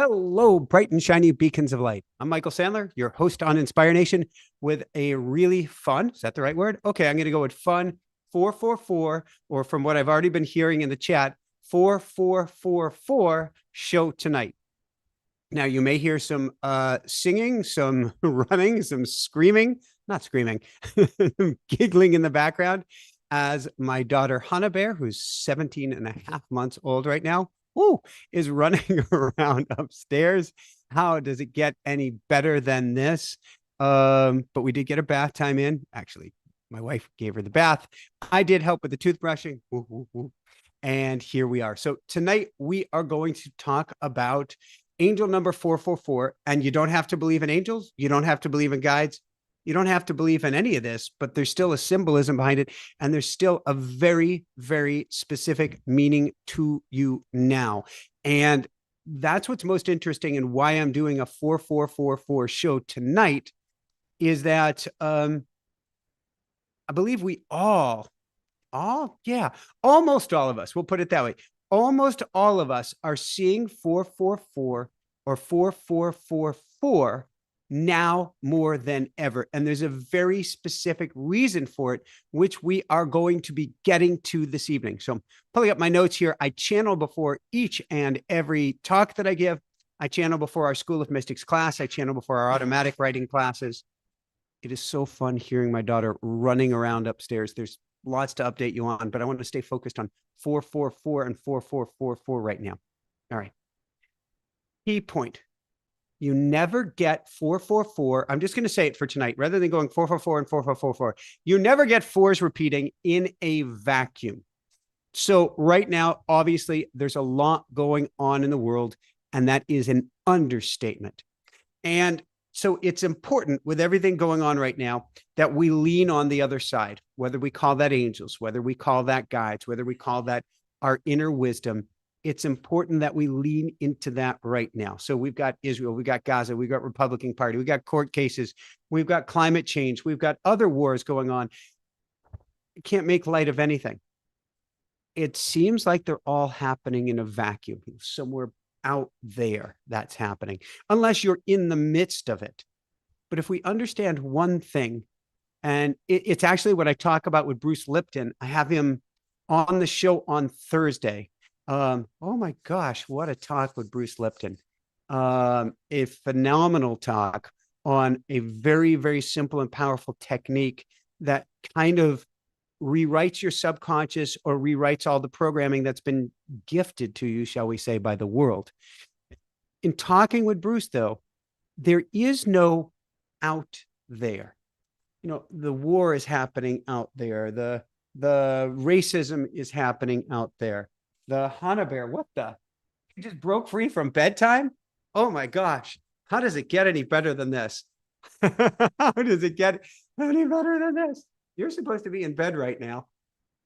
Hello, bright and shiny beacons of light. I'm Michael+Sandler, your host on Inspire Nation, with a really fun, is that the right word? Okay, I'm going to go with fun 444, or from what I've already been hearing in the chat, 4444 show tonight. Now, you may hear some singing, some running, some screaming, not screaming, giggling in the background as my daughter Hana Bear, who's 17 and a half months old right now, is running around upstairs. How does it get any better than this? But we did get a bath time in. Actually, my wife gave her the bath. I did help with the toothbrushing. And here we are. So tonight we are going to talk about angel number 444. And you don't have to believe in angels. You don't have to believe in guides. You don't have to believe in any of this, but there's still a symbolism behind it. And there's still a very, very specific meaning to you now. And that's what's most interesting, and why I'm doing a 4444 show tonight is that I believe we almost all of us, we'll put it that way. Almost all of us are seeing 444 or 4444 now more than ever. And there's a very specific reason for it, which we are going to be getting to this evening. So I'm pulling up my notes here. I channel before each and every talk that I give. I channel before our School of Mystics class. I channel before our automatic writing classes. It is so fun hearing my daughter running around upstairs. There's lots to update you on, but I want to stay focused on 444 and 4444 right now. All right. Key point. You never get 444. I'm just going to say it for tonight, rather than going 444 and 4444. You never get fours repeating in a vacuum. So right now, obviously, there's a lot going on in the world, and that is an understatement. And so it's important, with everything going on right now, that we lean on the other side, whether we call that angels, whether we call that guides, whether we call that our inner wisdom. It's important that we lean into that right now. So we've got Israel, we've got Gaza, we've got Republican Party, we've got court cases, we've got climate change, we've got other wars going on. You can't make light of anything. It seems like they're all happening in a vacuum, somewhere out there that's happening, unless you're in the midst of it. But if we understand one thing, and it's actually what I talk about with Bruce Lipton. I have him on the show on Thursday. Oh my gosh, what a talk with Bruce Lipton. A phenomenal talk on a very, very simple and powerful technique that kind of rewrites your subconscious, or rewrites all the programming that's been gifted to you, shall we say, by the world. In talking with Bruce, though, there is no out there. You know, the war is happening out there. The racism is happening out there. The Hana Bear, what the? He just broke free from bedtime? Oh my gosh. How does it get any better than this? How does it get any better than this? You're supposed to be in bed right now.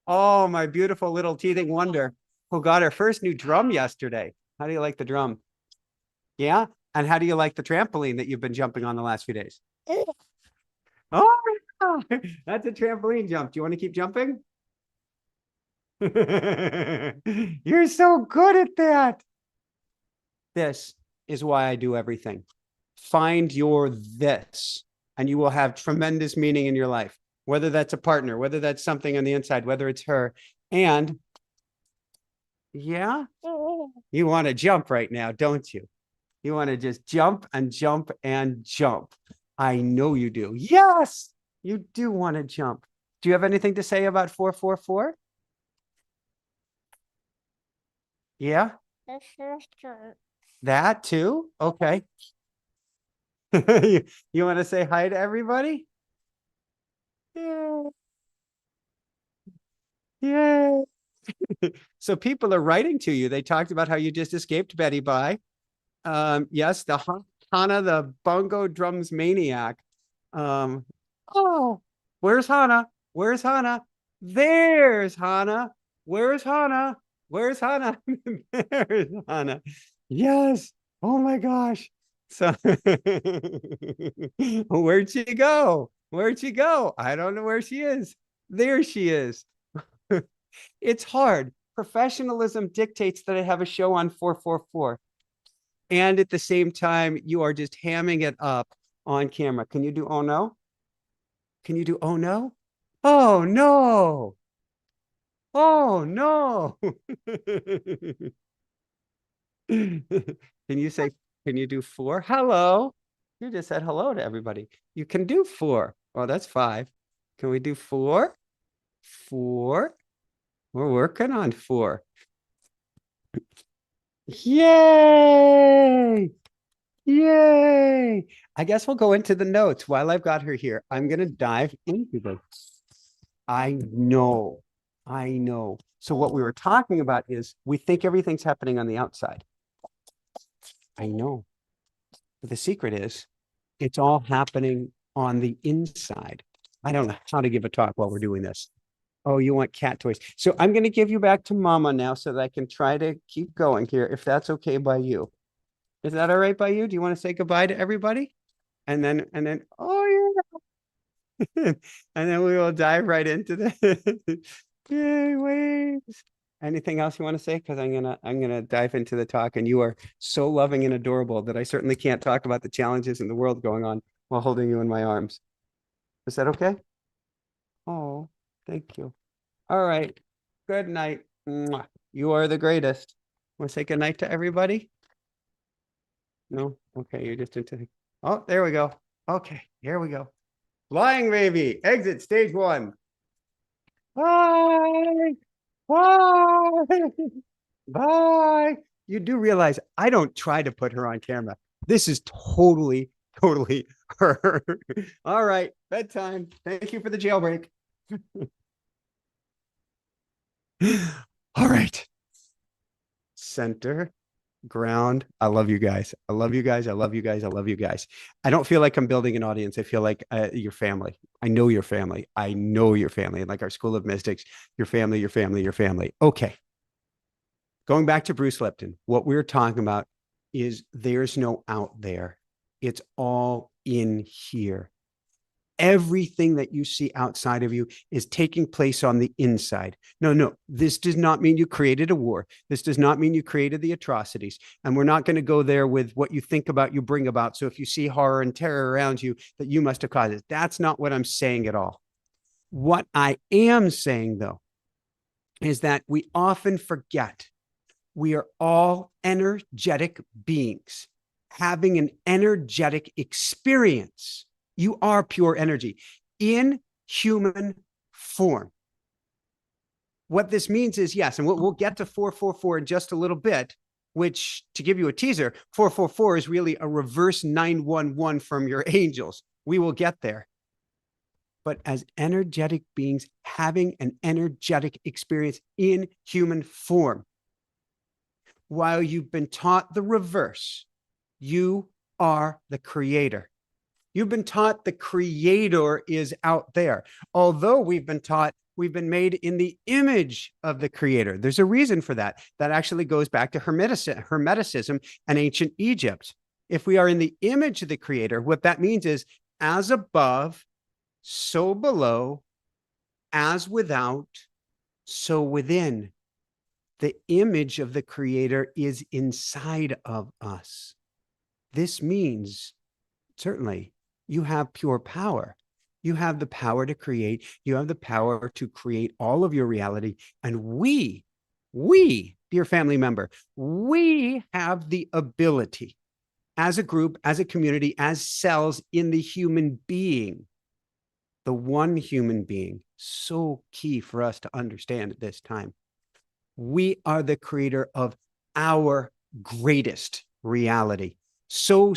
Oh, my beautiful little teething wonder, who got her first new drum yesterday. How do you like the drum? Yeah? And how do you like the trampoline that you've been jumping on the last few days? Oh, that's a trampoline jump. Do you want to keep jumping? You're so good at that. This is why I do everything. Find your this, and you will have tremendous meaning in your life, whether that's a partner, whether that's something on the inside, whether it's her. And yeah, you want to jump right now, don't you? You want to just jump and jump and jump. I know you do. Yes, you do want to jump. Do you have anything to say about 444? Yeah? That too? Okay. You want to say hi to everybody? Yeah. Yeah. So people are writing to you. They talked about how you just escaped Betty Bye. Yes, the Hana, the bongo drums maniac. Oh, where's Hana? Where's Hana? There's Hana. Where's Hana? Where's Hana? There's Hana. Yes. Oh my gosh. So where'd she go? Where'd she go? I don't know where she is. There she is. It's hard. Professionalism dictates that I have a show on 444. And at the same time, you are just hamming it up on camera. Can you do oh no? Can you do oh no? Oh no. Oh no. Can you say, can you do four? Hello. You just said hello to everybody. You can do four. Oh, that's five. Can we do four? Four. We're working on four. Yay! Yay! I guess we'll go into the notes while I've got her here. I'm going to dive into this. I know. I know. So what we were talking about is we think everything's happening on the outside. I know. But the secret is it's all happening on the inside. I don't know how to give a talk while we're doing this. Oh, you want cat toys. So I'm going to give you back to Mama now so that I can try to keep going here, if that's okay by you. Is that all right by you? Do you want to say goodbye to everybody? Oh yeah. And then we will dive right into the yay waves. Anything else you want to say? Because I'm gonna dive into the talk, and you are so loving and adorable that I certainly can't talk about the challenges in the world going on while holding you in my arms. Is that okay? Oh, thank you. All right. Good night. Mwah. You are the greatest. Want to say good night to everybody? No? Okay, you're just into oh, there we go. Okay, here we go. Flying baby, exit stage one. Bye. Bye. Bye. You do realize I don't try to put her on camera. This is totally her. All right, bedtime. Thank you for the jailbreak. All right. Center, ground. I love you guys. I love you guys. I love you guys. I love you guys. I don't feel like I'm building an audience. I feel like your family. I know your family. I know your family. And like our School of Mystics, your family, your family, your family. Okay. Going back to Bruce Lipton, what we're talking about is there's no out there. It's all in here. Everything that you see outside of you is taking place on the inside. No, this does not mean you created a war. This does not mean you created the atrocities. And we're not going to go there with what you think about, you bring about. So if you see horror and terror around you, that you must have caused it. That's not what I'm saying at all. What I am saying, though, is that we often forget we are all energetic beings having an energetic experience. You are pure energy in human form. What this means is, yes, and we'll get to 444 in just a little bit, which, to give you a teaser, 444 is really a reverse 911 from your angels. We will get there. But as energetic beings having an energetic experience in human form, while you've been taught the reverse, you are the creator. You've been taught the creator is out there. Although we've been taught we've been made in the image of the creator. There's a reason for that. That actually goes back to Hermeticism and ancient Egypt. If we are in the image of the creator, what that means is as above, so below, as without, so within. The image of the creator is inside of us. This means, certainly, you have pure power. You have the power to create. You have the power to create all of your reality. And we, dear family member, we have the ability as a group, as a community, as cells in the human being, the one human being, so key for us to understand at this time. We are the creator of our greatest reality. So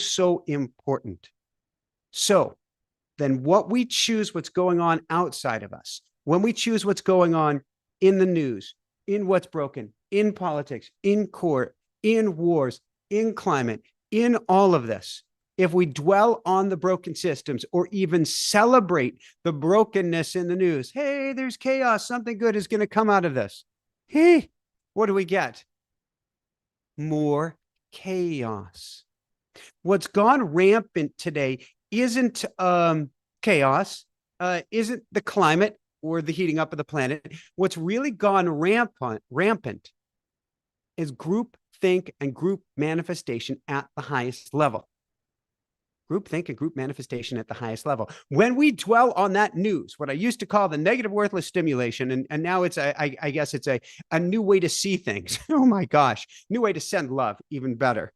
important. So then what we choose what's going on outside of us, when we choose what's going on in the news, in what's broken, in politics, in court, in wars, in climate, in all of this, if we dwell on the broken systems or even celebrate the brokenness in the news, hey, there's chaos, something good is going to come out of this. Hey, what do we get? More chaos. What's gone rampant today isn't chaos, isn't the climate or the heating up of the planet. What's really gone rampant is group think, and group manifestation at the highest level. Group think and group manifestation at the highest level. When we dwell on that news, what I used to call the negative worthless stimulation, and now it's I guess it's a new way to see things. Oh my gosh, new way to send love, even better.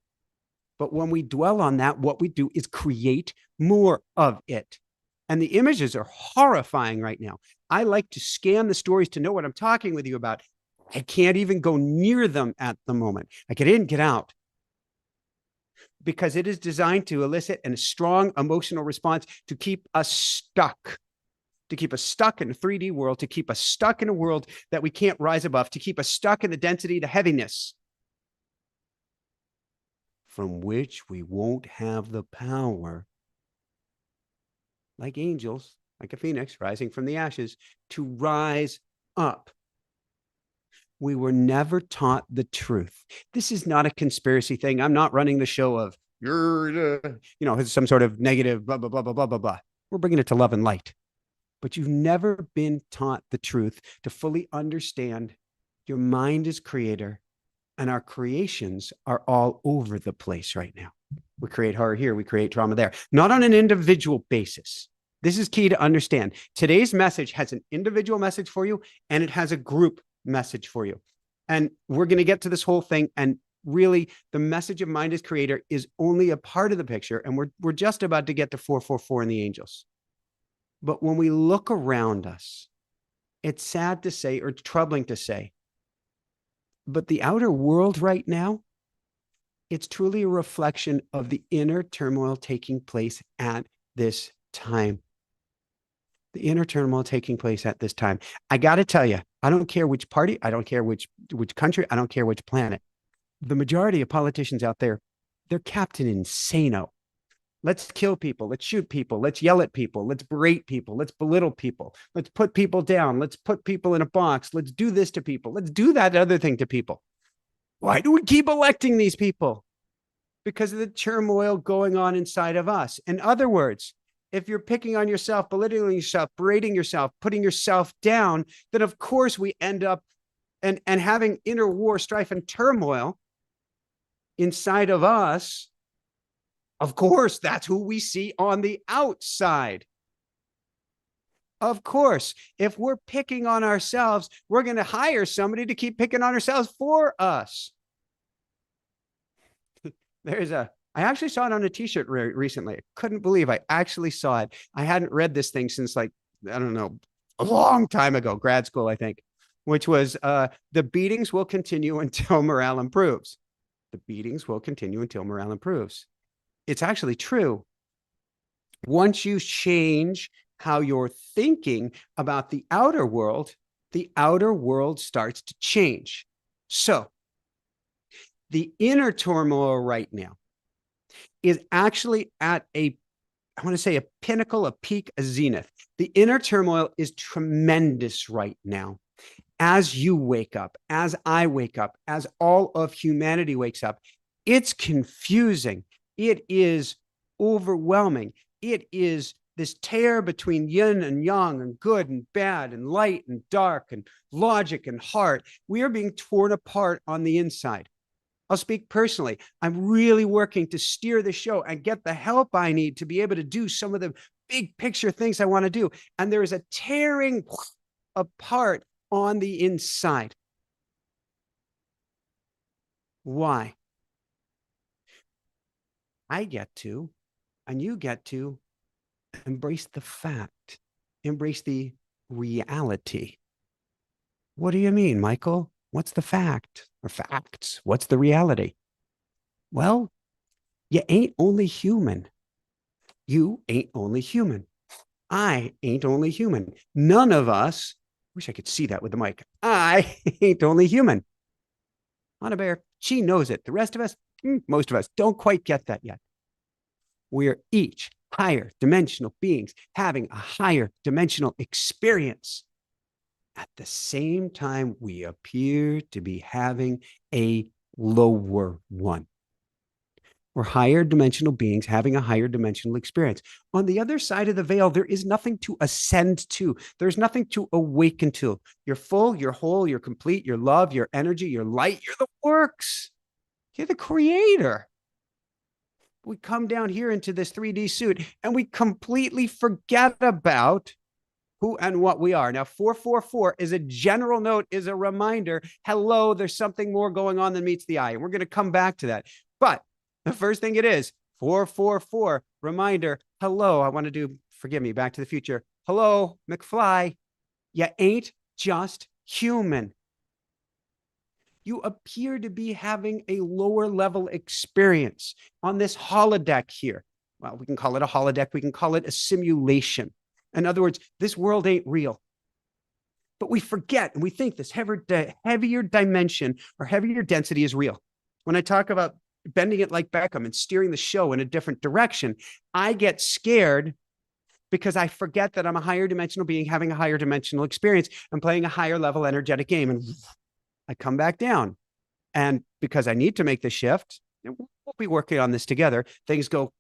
But when we dwell on that, what we do is create more of it. And the images are horrifying right now. I like to scan the stories to know what I'm talking with you about. I can't even go near them at the moment. I get in, get out, because it is designed to elicit a strong emotional response to keep us stuck, to keep us stuck in a 3D world, to keep us stuck in a world that we can't rise above, to keep us stuck in the density, the heaviness, from which we won't have the power, like angels, like a phoenix rising from the ashes, to rise up. We were never taught the truth. This is not a conspiracy thing. I'm not running the show of you're, some sort of negative, blah, blah, blah, blah, blah, blah, blah. We're bringing it to love and light. But you've never been taught the truth to fully understand your mind is creator, and our creations are all over the place right now. We create horror here, we create trauma there, not on an individual basis. This is key to understand. Today's message has an individual message for you, and it has a group message for you. And we're going to get to this whole thing. And really, the message of mind as creator is only a part of the picture. And we're just about to get to 444 and the angels. But when we look around us, it's sad to say, or troubling to say, but the outer world right now, it's truly a reflection of the inner turmoil taking place at this time. The inner turmoil taking place at this time. I got to tell you, I don't care which party, I don't care which country, I don't care which planet. The majority of politicians out there, they're captain insano. Let's kill people, let's shoot people, let's yell at people, let's berate people, let's belittle people, let's put people down, let's put people in a box, let's do this to people, let's do that other thing to people. Why do we keep electing these people? Because of the turmoil going on inside of us. In other words, if you're picking on yourself, belittling yourself, berating yourself, putting yourself down, then of course we end up and having inner war, strife, and turmoil inside of us. Of course, that's who we see on the outside. Of course, if we're picking on ourselves, we're going to hire somebody to keep picking on ourselves for us. I actually saw it on a t-shirt recently. I couldn't believe I actually saw it. I hadn't read this thing since, like, I don't know, a long time ago, grad school, I think, which was the beatings will continue until morale improves. The beatings will continue until morale improves. It's actually true. Once you change how you're thinking about the outer world starts to change. So the inner turmoil right now is actually at I want to say a pinnacle, a peak, a zenith. The inner turmoil is tremendous right now. As you wake up, as I wake up, as all of humanity wakes up, it's confusing. It is overwhelming. It is this tear between yin and yang and good and bad and light and dark and logic and heart. We are being torn apart on the inside. I'll speak personally. I'm really working to steer the show and get the help I need to be able to do some of the big picture things I want to do. And there is a tearing apart on the inside. Why? I get to, and you get to, embrace the fact, embrace the reality. What do you mean, Michael? What's the fact or facts? What's the reality? Well, you ain't only human. You ain't only human. I ain't only human. None of us, wish I could see that with the mic. I ain't only human. Hana Bear, she knows it. The rest of us, most of us, don't quite get that yet. We're each higher dimensional beings having a higher dimensional experience. At the same time, we appear to be having a lower one. We're higher dimensional beings having a higher dimensional experience. On the other side of the veil, there is nothing to ascend to. There's nothing to awaken to. You're full, you're whole, you're complete, you're love, you're energy, you're light, you're the works. You're the creator. We come down here into this 3D suit and we completely forget about who and what we are. Now, 444 is a general note, is a reminder. Hello, there's something more going on than meets the eye. And we're going to come back to that. But the first thing it is 444, reminder. Hello, I want to do, forgive me, Back to the Future. Hello, McFly. You ain't just human. You appear to be having a lower level experience on this holodeck here. Well, we can call it a holodeck. We can call it a simulation. In other words, this world ain't real. But we forget and we think this heavier dimension or heavier density is real. When I talk about bending it like Beckham and steering the show in a different direction, I get scared because I forget that I'm a higher dimensional being having a higher dimensional experience and playing a higher level energetic game. And I come back down. And because I need to make the shift, we'll be working on this together. Things go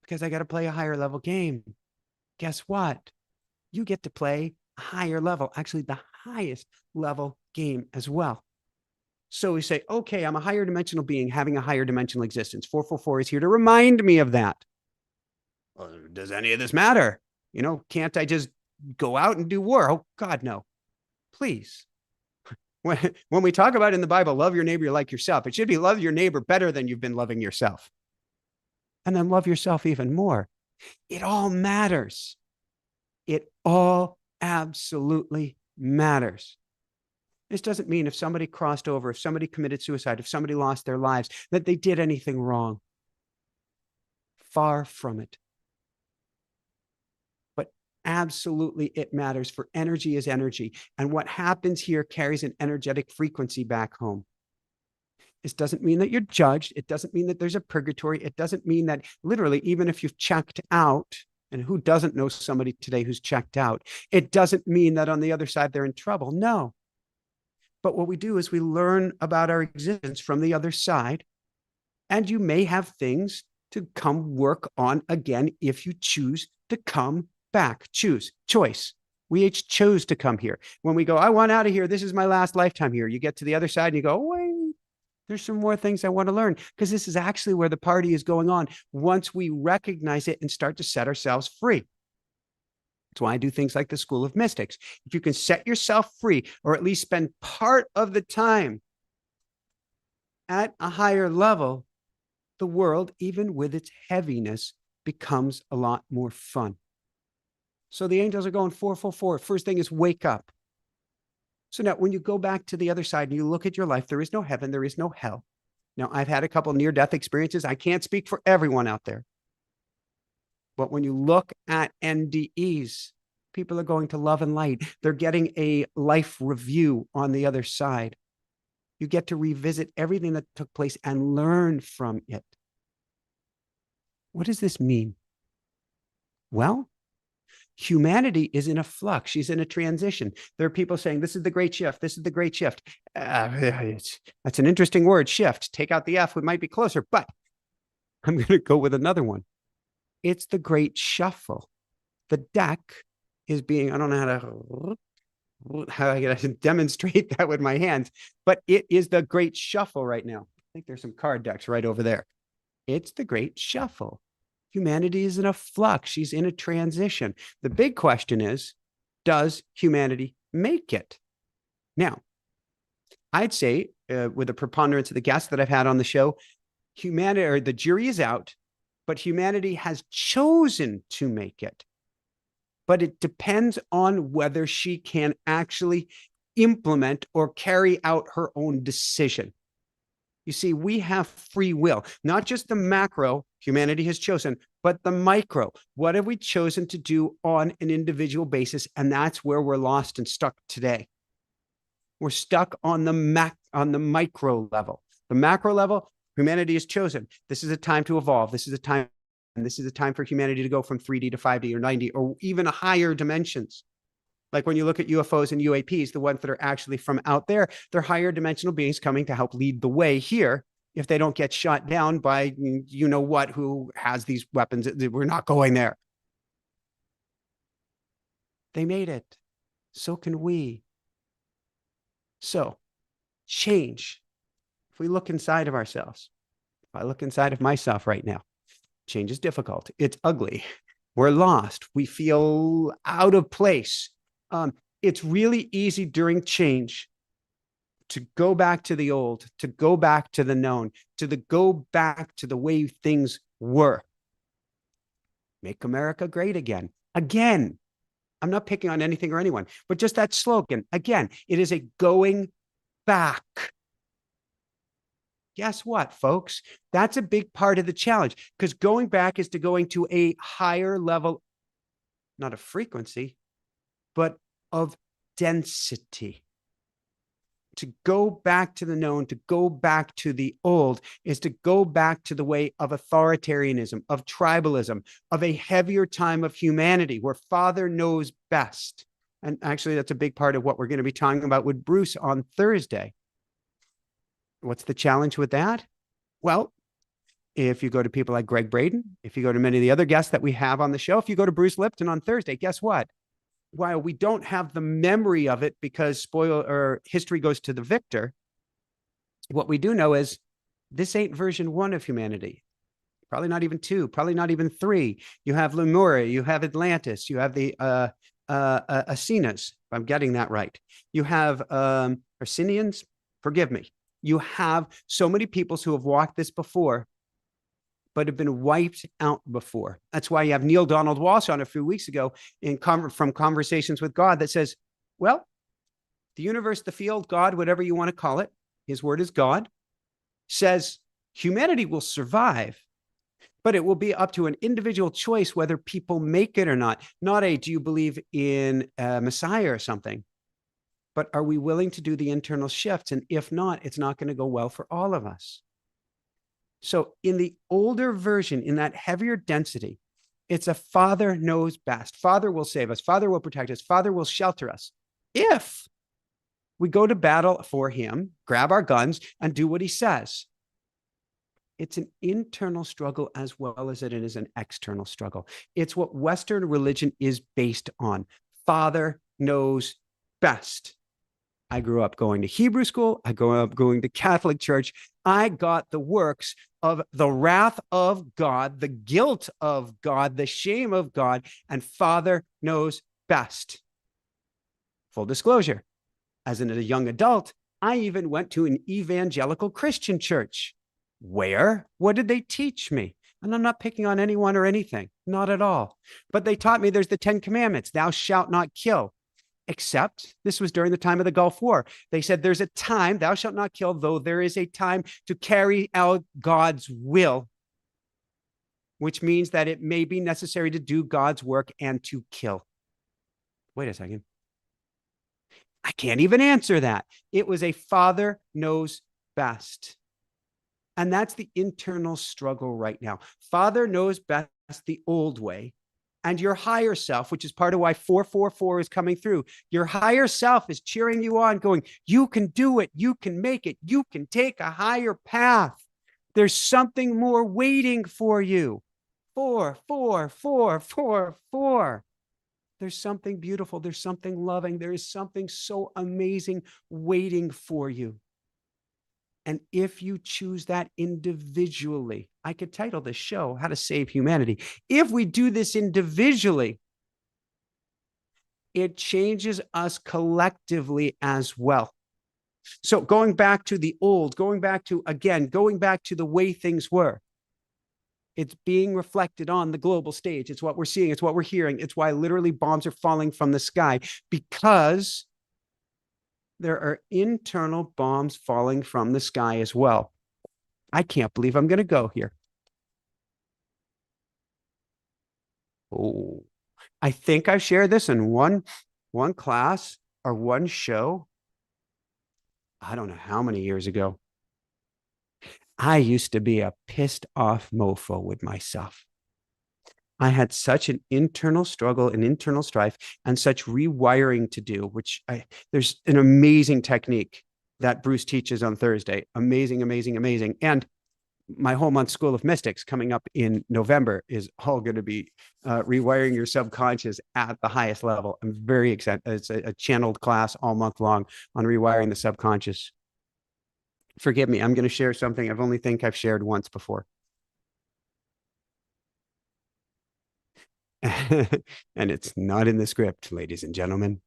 because I got to play a higher level game. Guess what? You get to play a higher level, actually the highest level game as well. So we say, okay, I'm a higher dimensional being having a higher dimensional existence. 444 is here to remind me of that. Well, does any of this matter? Can't I just go out and do war? Oh, God, no. Please. When we talk about in the Bible, love your neighbor like yourself, it should be love your neighbor better than you've been loving yourself. And then love yourself even more. It all matters. It all absolutely matters. This doesn't mean if somebody crossed over, if somebody committed suicide, if somebody lost their lives, that they did anything wrong. Far from it. But absolutely it matters, for energy is energy. And what happens here carries an energetic frequency back home. This doesn't mean that you're judged. It doesn't mean that there's a purgatory. It doesn't mean that literally, even if you've checked out, and who doesn't know somebody today who's checked out, it doesn't mean that on the other side they're in trouble. No. But what we do is we learn about our existence from the other side, and you may have things to come work on again if you choose to come back. Choice. We each chose to come here. When we go, I want out of here, this is my last lifetime here. You get to the other side and you go, wait, there's some more things I want to learn, because this is actually where the party is going on once we recognize it and start to set ourselves free. That's why I do things like the School of Mystics. If you can set yourself free, or at least spend part of the time at a higher level, the world, even with its heaviness, becomes a lot more fun. So the angels are going 444. First thing is wake up. So now when you go back to the other side and you look at your life, there is no heaven, there is no hell. Now, I've had a couple near-death experiences. I can't speak for everyone out there. But when you look at NDEs, people are going to love and light. They're getting a life review on the other side. You get to revisit everything that took place and learn from it. What does this mean? Well, humanity is in a flux. She's in a transition. There are people saying, this is the great shift. This is the great shift. That's an interesting word, shift. Take out the F, we might be closer, but I'm going to go with another one. It's the great shuffle. The deck is being, I don't know how I gotta demonstrate that with my hands, but it is the great shuffle right now. I think there's some card decks right over there. It's the great shuffle. Humanity is in a flux. She's in a transition. The big question is, does humanity make it? Now, I'd say with a preponderance of the guests that I've had on the show, humanity, or the jury is out, but humanity has chosen to make it. But it depends on whether she can actually implement or carry out her own decision. You see, we have free will, not just the macro humanity has chosen, but the micro. What have we chosen to do on an individual basis? And that's where we're lost and stuck today. We're stuck on the micro level. The macro level, humanity has chosen. This is a time to evolve. This is a time, and this is a time for humanity to go from 3D to 5D or 9D or even higher dimensions. Like when you look at UFOs and UAPs, the ones that are actually from out there, they're higher dimensional beings coming to help lead the way here. If they don't get shot down by you know what, who has these weapons, we're not going there. They made it. So can we. So change. If we look inside of ourselves, if I look inside of myself right now, change is difficult. It's ugly. We're lost. We feel out of place. It's really easy during change to go back to the old, to go back to the known, go back to the way things were. Make America great again. Again, I'm not picking on anything or anyone, but just that slogan. Again, it is a going back. Guess what, folks? That's a big part of the challenge, because going back is to going to a higher level, not of frequency, but of density. To go back to the known, to go back to the old, is to go back to the way of authoritarianism, of tribalism, of a heavier time of humanity where Father knows best. And actually, that's a big part of what we're going to be talking about with Bruce on Thursday. What's the challenge with that? Well, if you go to people like Greg Braden, if you go to many of the other guests that we have on the show, if you go to Bruce Lipton on Thursday, guess what? While we don't have the memory of it because history goes to the victor, what we do know is this ain't version 1 of humanity. Probably not even 2, probably not even 3. You have Lemuria, you have Atlantis, you have the Asenas, if I'm getting that right. You have Arsinians, forgive me. You have so many peoples who have walked this before, but have been wiped out before. That's why you have Neil Donald Walsh on a few weeks ago from Conversations with God that says, well, the universe, the field, God, whatever you want to call it, his word is God, says humanity will survive, but it will be up to an individual choice whether people make it or not. Not a, do you believe in a Messiah or something? But are we willing to do the internal shifts? And if not, it's not going to go well for all of us. So in the older version, in that heavier density, it's a Father knows best. Father will save us. Father will protect us. Father will shelter us. If we go to battle for him, grab our guns, and do what he says. It's an internal struggle as well as it is an external struggle. It's what Western religion is based on. Father knows best. I grew up going to Hebrew school. I grew up going to Catholic church. I got the works of the wrath of God, the guilt of God, the shame of God, and Father knows best. Full disclosure, as a young adult, I even went to an evangelical Christian church. Where? What did they teach me? And I'm not picking on anyone or anything, not at all. But they taught me there's the 10 Commandments, thou shalt not kill. Except this was during the time of the Gulf War. They said there's a time, thou shalt not kill, though there is a time to carry out God's will, which means that it may be necessary to do God's work and to kill. Wait a second. I can't even answer that. It was a Father knows best. And that's the internal struggle right now. Father knows best the old way. And your higher self, which is part of why 444 is coming through, your higher self is cheering you on, going, you can do it. You can make it. You can take a higher path. There's something more waiting for you. 4, 4, 4, 4, 4. There's something beautiful. There's something loving. There is something so amazing waiting for you. And if you choose that individually, I could title this show, How to Save Humanity. If we do this individually, it changes us collectively as well. So going back to the old, going back to the way things were, it's being reflected on the global stage. It's what we're seeing. It's what we're hearing. It's why literally bombs are falling from the sky, because there are internal bombs falling from the sky as well. I can't believe I'm going to go here. Oh, I think I shared this in one class or one show. I don't know how many years ago. I used to be a pissed off mofo with myself. I had such an internal struggle and internal strife and such rewiring to do, there's an amazing technique that Bruce teaches on Thursday. Amazing, amazing, amazing. And my whole month School of Mystics coming up in November is all going to be rewiring your subconscious at the highest level. I'm very excited. It's a channeled class all month long on rewiring the subconscious. Forgive me. I'm going to share something I've only think I've shared once before. And it's not in the script, ladies and gentlemen.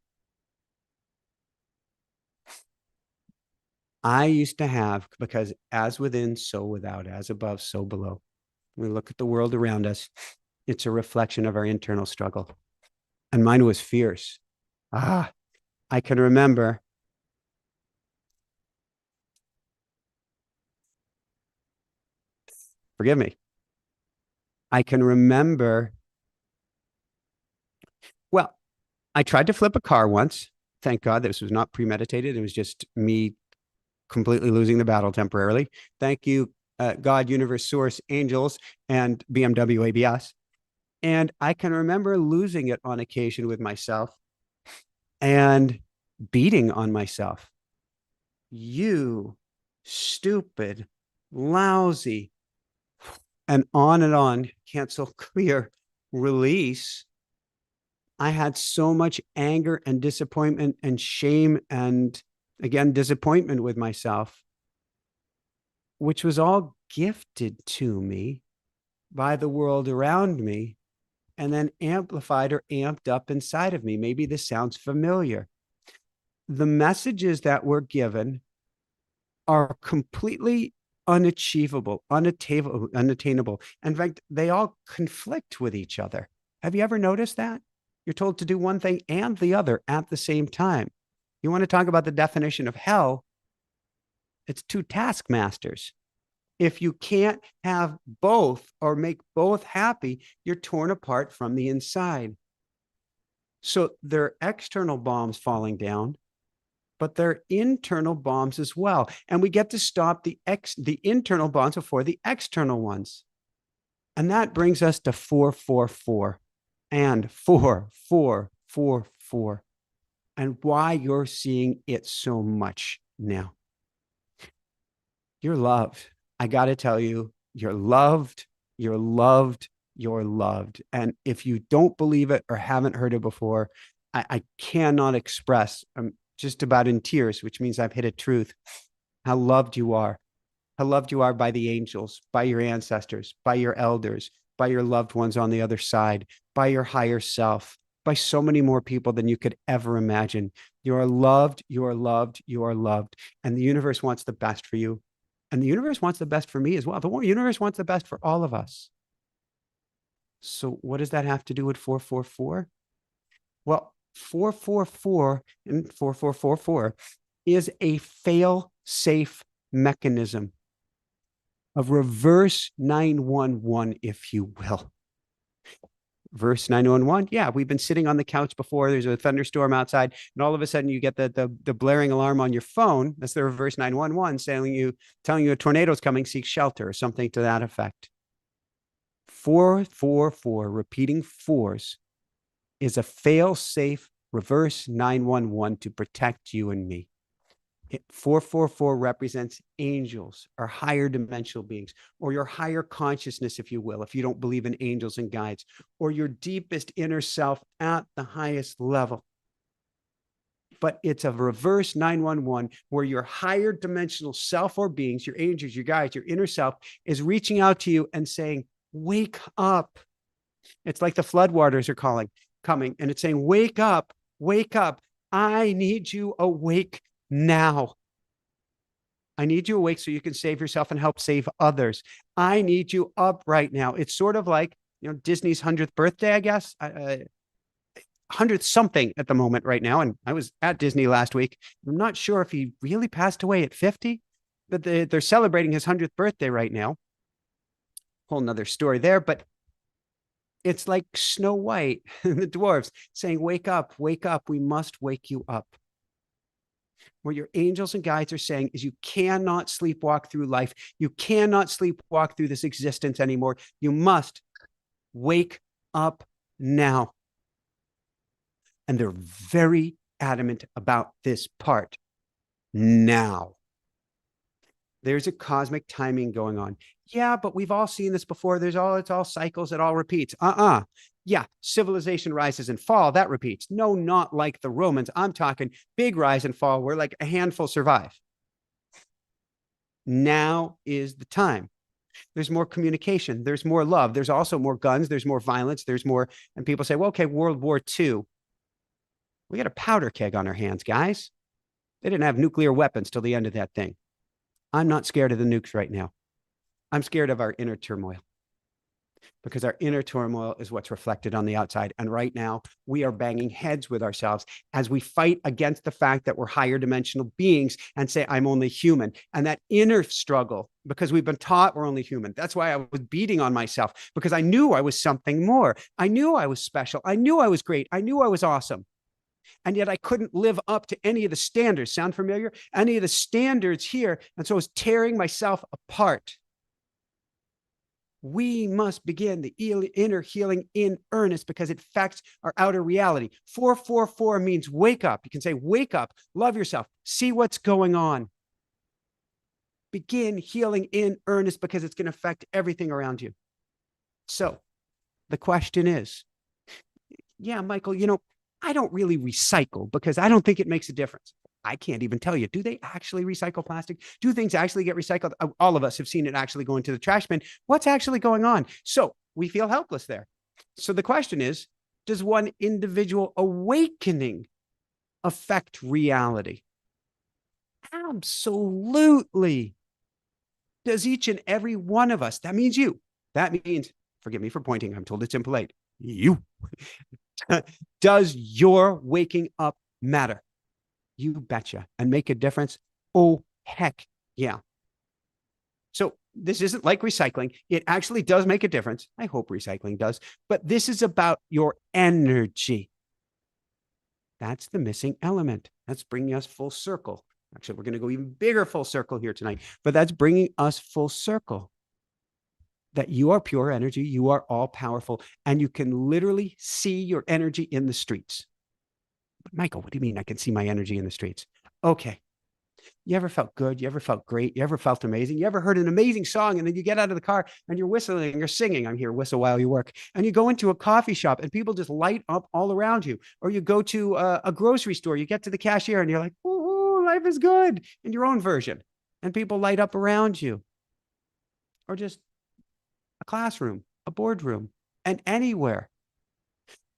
I used to have, because as within, so without, as above, so below. We look at the world around us, it's a reflection of our internal struggle. And mine was fierce. I can remember. Forgive me. I can remember. Well, I tried to flip a car once. Thank God this was not premeditated. It was just me completely losing the battle temporarily. Thank you, God, universe, source, angels, and BMW ABS. And I can remember losing it on occasion with myself and beating on myself. You stupid, lousy, and on, cancel, clear, release. I had so much anger and disappointment and shame and, again, disappointment with myself, which was all gifted to me by the world around me and then amplified or amped up inside of me. Maybe this sounds familiar. The messages that we're given are completely unachievable, unattainable. In fact, they all conflict with each other. Have you ever noticed that? You're told to do one thing and the other at the same time. You want to talk about the definition of hell? It's two taskmasters. If you can't have both or make both happy, you're torn apart from the inside. So there are external bombs falling down, but they're internal bombs as well. And we get to stop the internal bombs before the external ones. And that brings us to 444 and 4444 and why you're seeing it so much now. You're loved. I got to tell you, you're loved, you're loved, you're loved. And if you don't believe it or haven't heard it before, I cannot express. I'm just about in tears, which means I've hit a truth. How loved you are. How loved you are by the angels, by your ancestors, by your elders, by your loved ones on the other side, by your higher self, by so many more people than you could ever imagine. You are loved, you are loved, you are loved. And the universe wants the best for you. And the universe wants the best for me as well. The universe wants the best for all of us. So what does that have to do with 444? Well, 444 and 4444 is a fail-safe mechanism of reverse 911, if you will. Verse 911. Yeah, we've been sitting on the couch before. There's a thunderstorm outside, and all of a sudden you get the blaring alarm on your phone. That's the reverse 911 telling you a tornado's coming, seek shelter, or something to that effect. 444, repeating fours, is a fail-safe reverse 911 to protect you and me. 444 represents angels or higher dimensional beings, or your higher consciousness, if you will, if you don't believe in angels and guides, or your deepest inner self at the highest level. But it's a reverse 911 where your higher dimensional self or beings, your angels, your guides, your inner self is reaching out to you and saying, wake up. It's like the floodwaters are coming, and it's saying, wake up, wake up. I need you awake now. I need you awake so you can save yourself and help save others. I need you up right now. It's sort of like, Disney's 100th birthday, I guess. 100th something at the moment right now. And I was at Disney last week. I'm not sure if he really passed away at 50, but they're celebrating his 100th birthday right now. Whole nother story there, but it's like Snow White and the dwarves saying, wake up, we must wake you up. What your angels and guides are saying is you cannot sleepwalk through life. You cannot sleepwalk through this existence anymore. You must wake up now. And they're very adamant about this part. Now. There's a cosmic timing going on. Yeah, but we've all seen this before. It's all cycles. It all repeats. Yeah, civilization rises and fall. That repeats. No, not like the Romans. I'm talking big rise and fall where like a handful survive. Now is the time. There's more communication. There's more love. There's also more guns. There's more violence. There's more. And people say, well, okay, World War II. We got a powder keg on our hands, guys. They didn't have nuclear weapons till the end of that thing. I'm not scared of the nukes right now. I'm scared of our inner turmoil, because our inner turmoil is what's reflected on the outside. And right now, we are banging heads with ourselves as we fight against the fact that we're higher dimensional beings and say, I'm only human. And that inner struggle, because we've been taught we're only human. That's why I was beating on myself, because I knew I was something more. I knew I was special. I knew I was great. I knew I was awesome. And yet I couldn't live up to any of the standards. Sound familiar? Any of the standards here. And so I was tearing myself apart. We must begin the inner healing in earnest, because it affects our outer reality. 444 means wake up. You can say, wake up, love yourself, see what's going on. Begin healing in earnest, because it's going to affect everything around you. So the question is, yeah, Michael, I don't really recycle because I don't think it makes a difference. I can't even tell you, do they actually recycle plastic? Do things actually get recycled? All of us have seen it actually go into the trash bin. What's actually going on? So we feel helpless there. So the question is, does one individual awakening affect reality? Absolutely. Does each and every one of us, that means you, that means, forgive me for pointing, I'm told it's impolite, you. Does your waking up matter? You betcha. And make a difference? Oh, heck yeah. So this isn't like recycling. It actually does make a difference. I hope recycling does. But this is about your energy. That's the missing element. That's bringing us full circle. Actually, we're going to go even bigger full circle here tonight. But that's bringing us full circle. That you are pure energy, you are all powerful, and you can literally see your energy in the streets. But Michael, what do you mean I can see my energy in the streets? Okay. You ever felt good? You ever felt great? You ever felt amazing? You ever heard an amazing song and then you get out of the car and you're whistling and you're singing? I'm here, whistle while you work. And you go into a coffee shop and people just light up all around you. Or you go to a grocery store, you get to the cashier and you're like, ooh, life is good, in your own version. And people light up around you. Or just a classroom, a boardroom, and anywhere.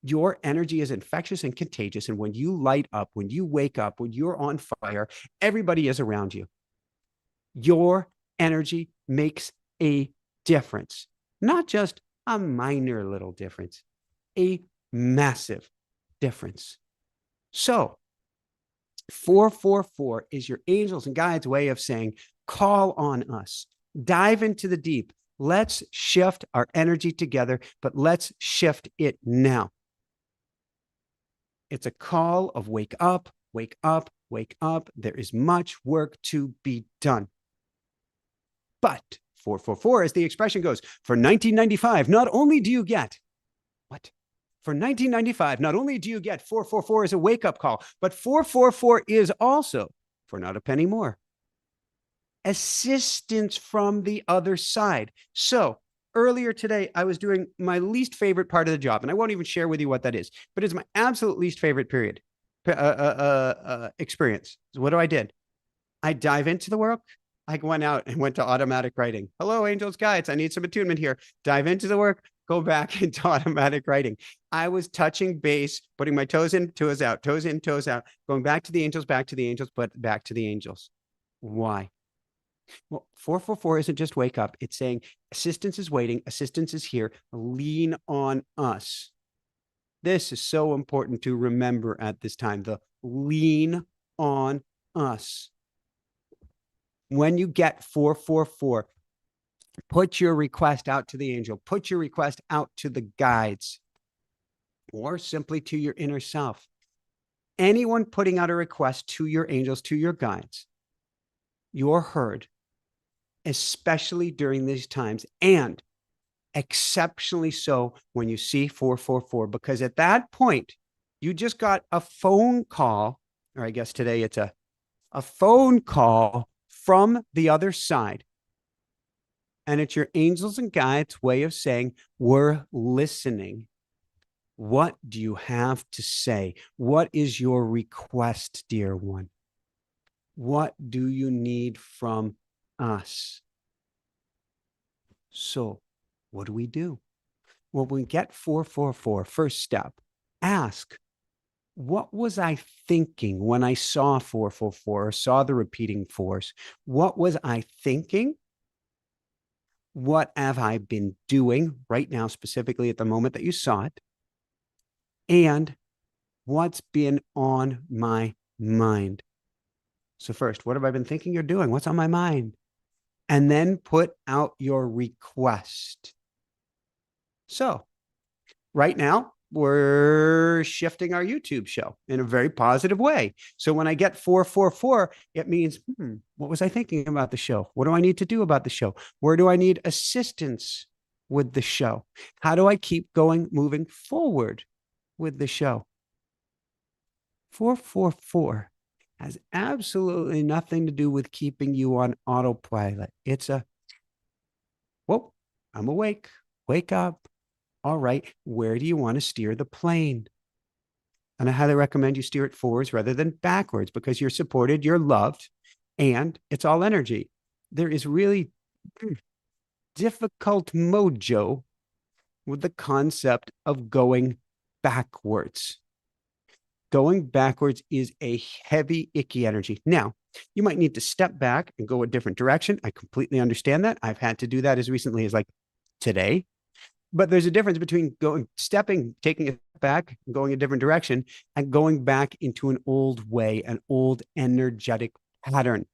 Your energy is infectious and contagious. And when you light up, when you wake up, when you're on fire, everybody is around you. Your energy makes a difference, not just a minor little difference, a massive difference. So 444 is your angels and guides' way of saying, call on us, dive into the deep. Let's shift our energy together, but let's shift it now. It's a call of wake up, wake up, wake up. There is much work to be done. But 444, as the expression goes, for 1995, not only do you get, what? For 1995, not only do you get 444 as a wake-up call, but 444 is also, for not a penny more, assistance from the other side. So earlier today, I was doing my least favorite part of the job, and I won't even share with you what that is, but it's my absolute least favorite experience. So what I did? I dive into the work. I went out and went to automatic writing. Hello, angels, guides. I need some attunement here. Dive into the work, go back into automatic writing. I was touching base, putting my toes in, toes out, toes in, toes out, going back to the angels, but back to the angels. Why? Well, 444 isn't just wake up. It's saying assistance is waiting. Assistance is here. Lean on us. This is so important to remember at this time. The lean on us. When you get 444, put your request out to the angel. Put your request out to the guides, or simply to your inner self. Anyone putting out a request to your angels, to your guides, you're heard, especially during these times, and exceptionally so when you see 444, because at that point, you just got a phone call, or I guess today it's a phone call from the other side. And it's your angels and guides' way of saying, we're listening. What do you have to say? What is your request, dear one? What do you need from us. So what do? Well, when we get 444, first step, ask, what was I thinking when I saw 444 or saw the repeating force? What was I thinking? What have I been doing right now, specifically at the moment that you saw it? And what's been on my mind? So first, what have I been thinking or doing? What's on my mind? And then put out your request. So right now, we're shifting our YouTube show in a very positive way. So when I get 444, it means, what was I thinking about the show? What do I need to do about the show? Where do I need assistance with the show? How do I keep going, moving forward with the show? 444 has absolutely nothing to do with keeping you on autopilot. It's a, whoa, I'm awake. Wake up. All right, where do you want to steer the plane? And I highly recommend you steer it forwards rather than backwards because you're supported, you're loved, and it's all energy. There is really difficult mojo with the concept of going backwards. Going backwards is a heavy, icky energy. Now, you might need to step back and go a different direction. I completely understand that. I've had to do that as recently as like today. But there's a difference between taking it back, going a different direction, and going back into an old way, an old energetic pattern.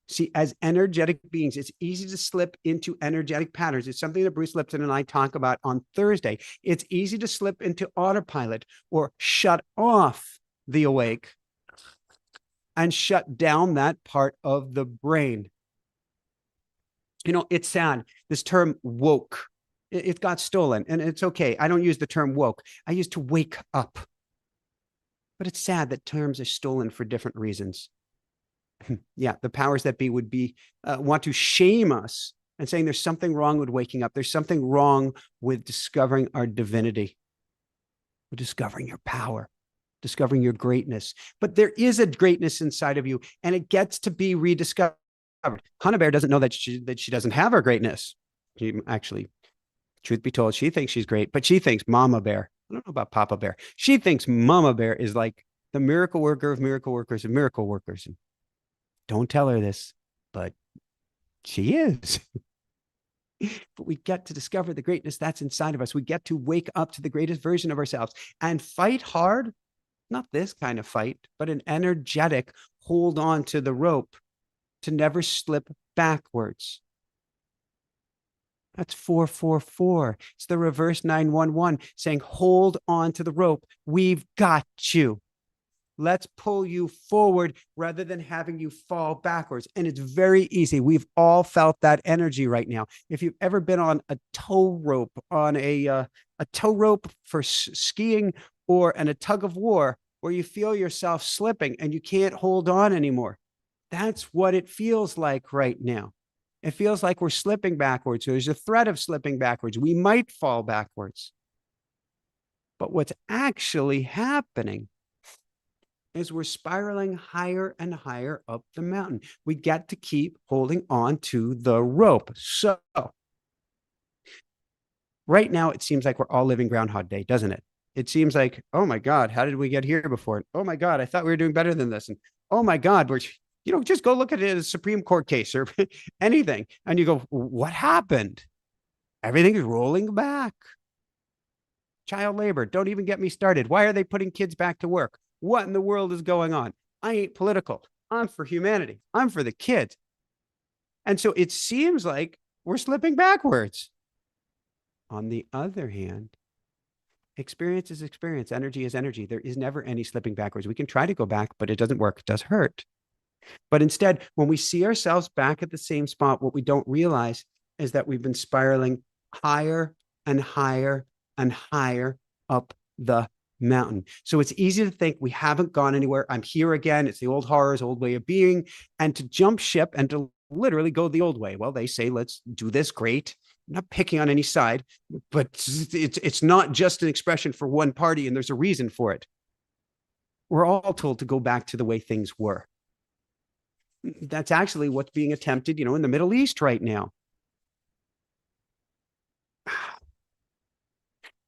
See, as energetic beings, it's easy to slip into energetic patterns. It's something that Bruce Lipton and I talk about on Thursday. It's easy to slip into autopilot or shut off the awake and shut down that part of the brain. You know, it's sad. This term woke, it got stolen, and it's okay. I don't use the term woke. I use to wake up. But it's sad that terms are stolen for different reasons. Yeah, the powers that be would be want to shame us and saying there's something wrong with waking up. There's something wrong with discovering our divinity, with discovering your power, discovering your greatness. But there is a greatness inside of you, and it gets to be rediscovered. Hana Bear doesn't know that she doesn't have her greatness. She actually, truth be told, she thinks she's great, but she thinks Mama Bear. I don't know about Papa Bear. She thinks Mama Bear is like the miracle worker of miracle workers and miracle workers. And don't tell her this, but she is. But we get to discover the greatness that's inside of us. We get to wake up to the greatest version of ourselves and fight hard. Not this kind of fight, but an energetic hold on to the rope to never slip backwards. That's 444. It's the reverse 911 saying, hold on to the rope. We've got you. Let's pull you forward rather than having you fall backwards. And it's very easy. We've all felt that energy right now. If you've ever been on a tow rope, on a tow rope for skiing, or in a tug of war, where you feel yourself slipping and you can't hold on anymore, that's what it feels like right now. It feels like we're slipping backwards. There's a threat of slipping backwards. We might fall backwards. But what's actually happening is we're spiraling higher and higher up the mountain. We get to keep holding on to the rope. So right now, it seems like we're all living Groundhog Day, doesn't it? It seems like, oh my God, how did we get here before? And, oh my God, I thought we were doing better than this. And oh my God, we're, just go look at it as a Supreme Court case or anything. And you go, what happened? Everything is rolling back. Child labor, don't even get me started. Why are they putting kids back to work? What in the world is going on? I ain't political. I'm for humanity. I'm for the kids. And so it seems like we're slipping backwards. On the other hand, experience is experience. Energy is energy. There is never any slipping backwards. We can try to go back, but it doesn't work. It does hurt. But instead, when we see ourselves back at the same spot, what we don't realize is that we've been spiraling higher and higher and higher up the mountain. So it's easy to think we haven't gone anywhere. I'm here again. It's the old horrors, old way of being, and to jump ship and to literally go the old way. Well, they say, let's do this. Great. I'm not picking on any side, but it's not just an expression for one party, and there's a reason for it. We're all told to go back to the way things were. That's actually what's being attempted, in the Middle East right now.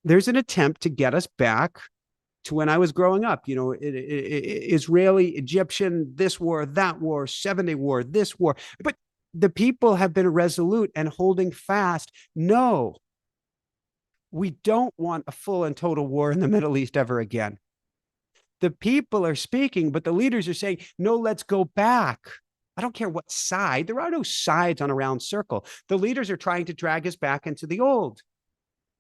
There's an attempt to get us back to when I was growing up, Israeli, Egyptian, this war, that war, 7-Day War, this war. But the people have been resolute and holding fast. No, we don't want a full and total war in the Middle East ever again. The people are speaking, but the leaders are saying, no, let's go back. I don't care what side. There are no sides on a round circle. The leaders are trying to drag us back into the old.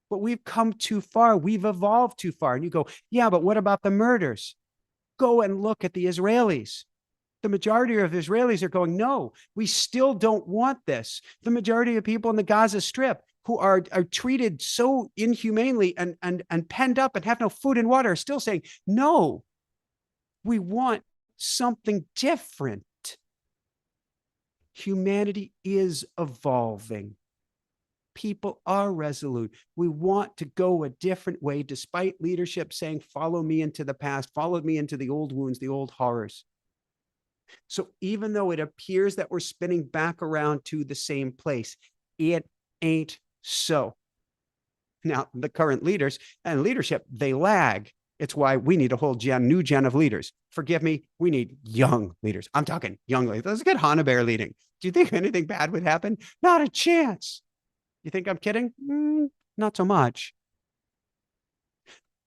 But we've come too far. We've evolved too far. And you go, yeah, but what about the murders? Go and look at the Israelis. The majority of Israelis are going, no, we still don't want this. The majority of people in the Gaza Strip who are treated so inhumanely and penned up and have no food and water are still saying, no, we want something different. Humanity is evolving. People are resolute. We want to go a different way, despite leadership saying, follow me into the past, follow me into the old wounds, the old horrors. So even though it appears that we're spinning back around to the same place, it ain't so. Now, the current leaders and leadership, they lag. It's why we need a whole new gen of leaders. Forgive me, we need young leaders. I'm talking young leaders. Let's get Hana Bear leading. Do you think anything bad would happen? Not a chance. You think I'm kidding? Not so much.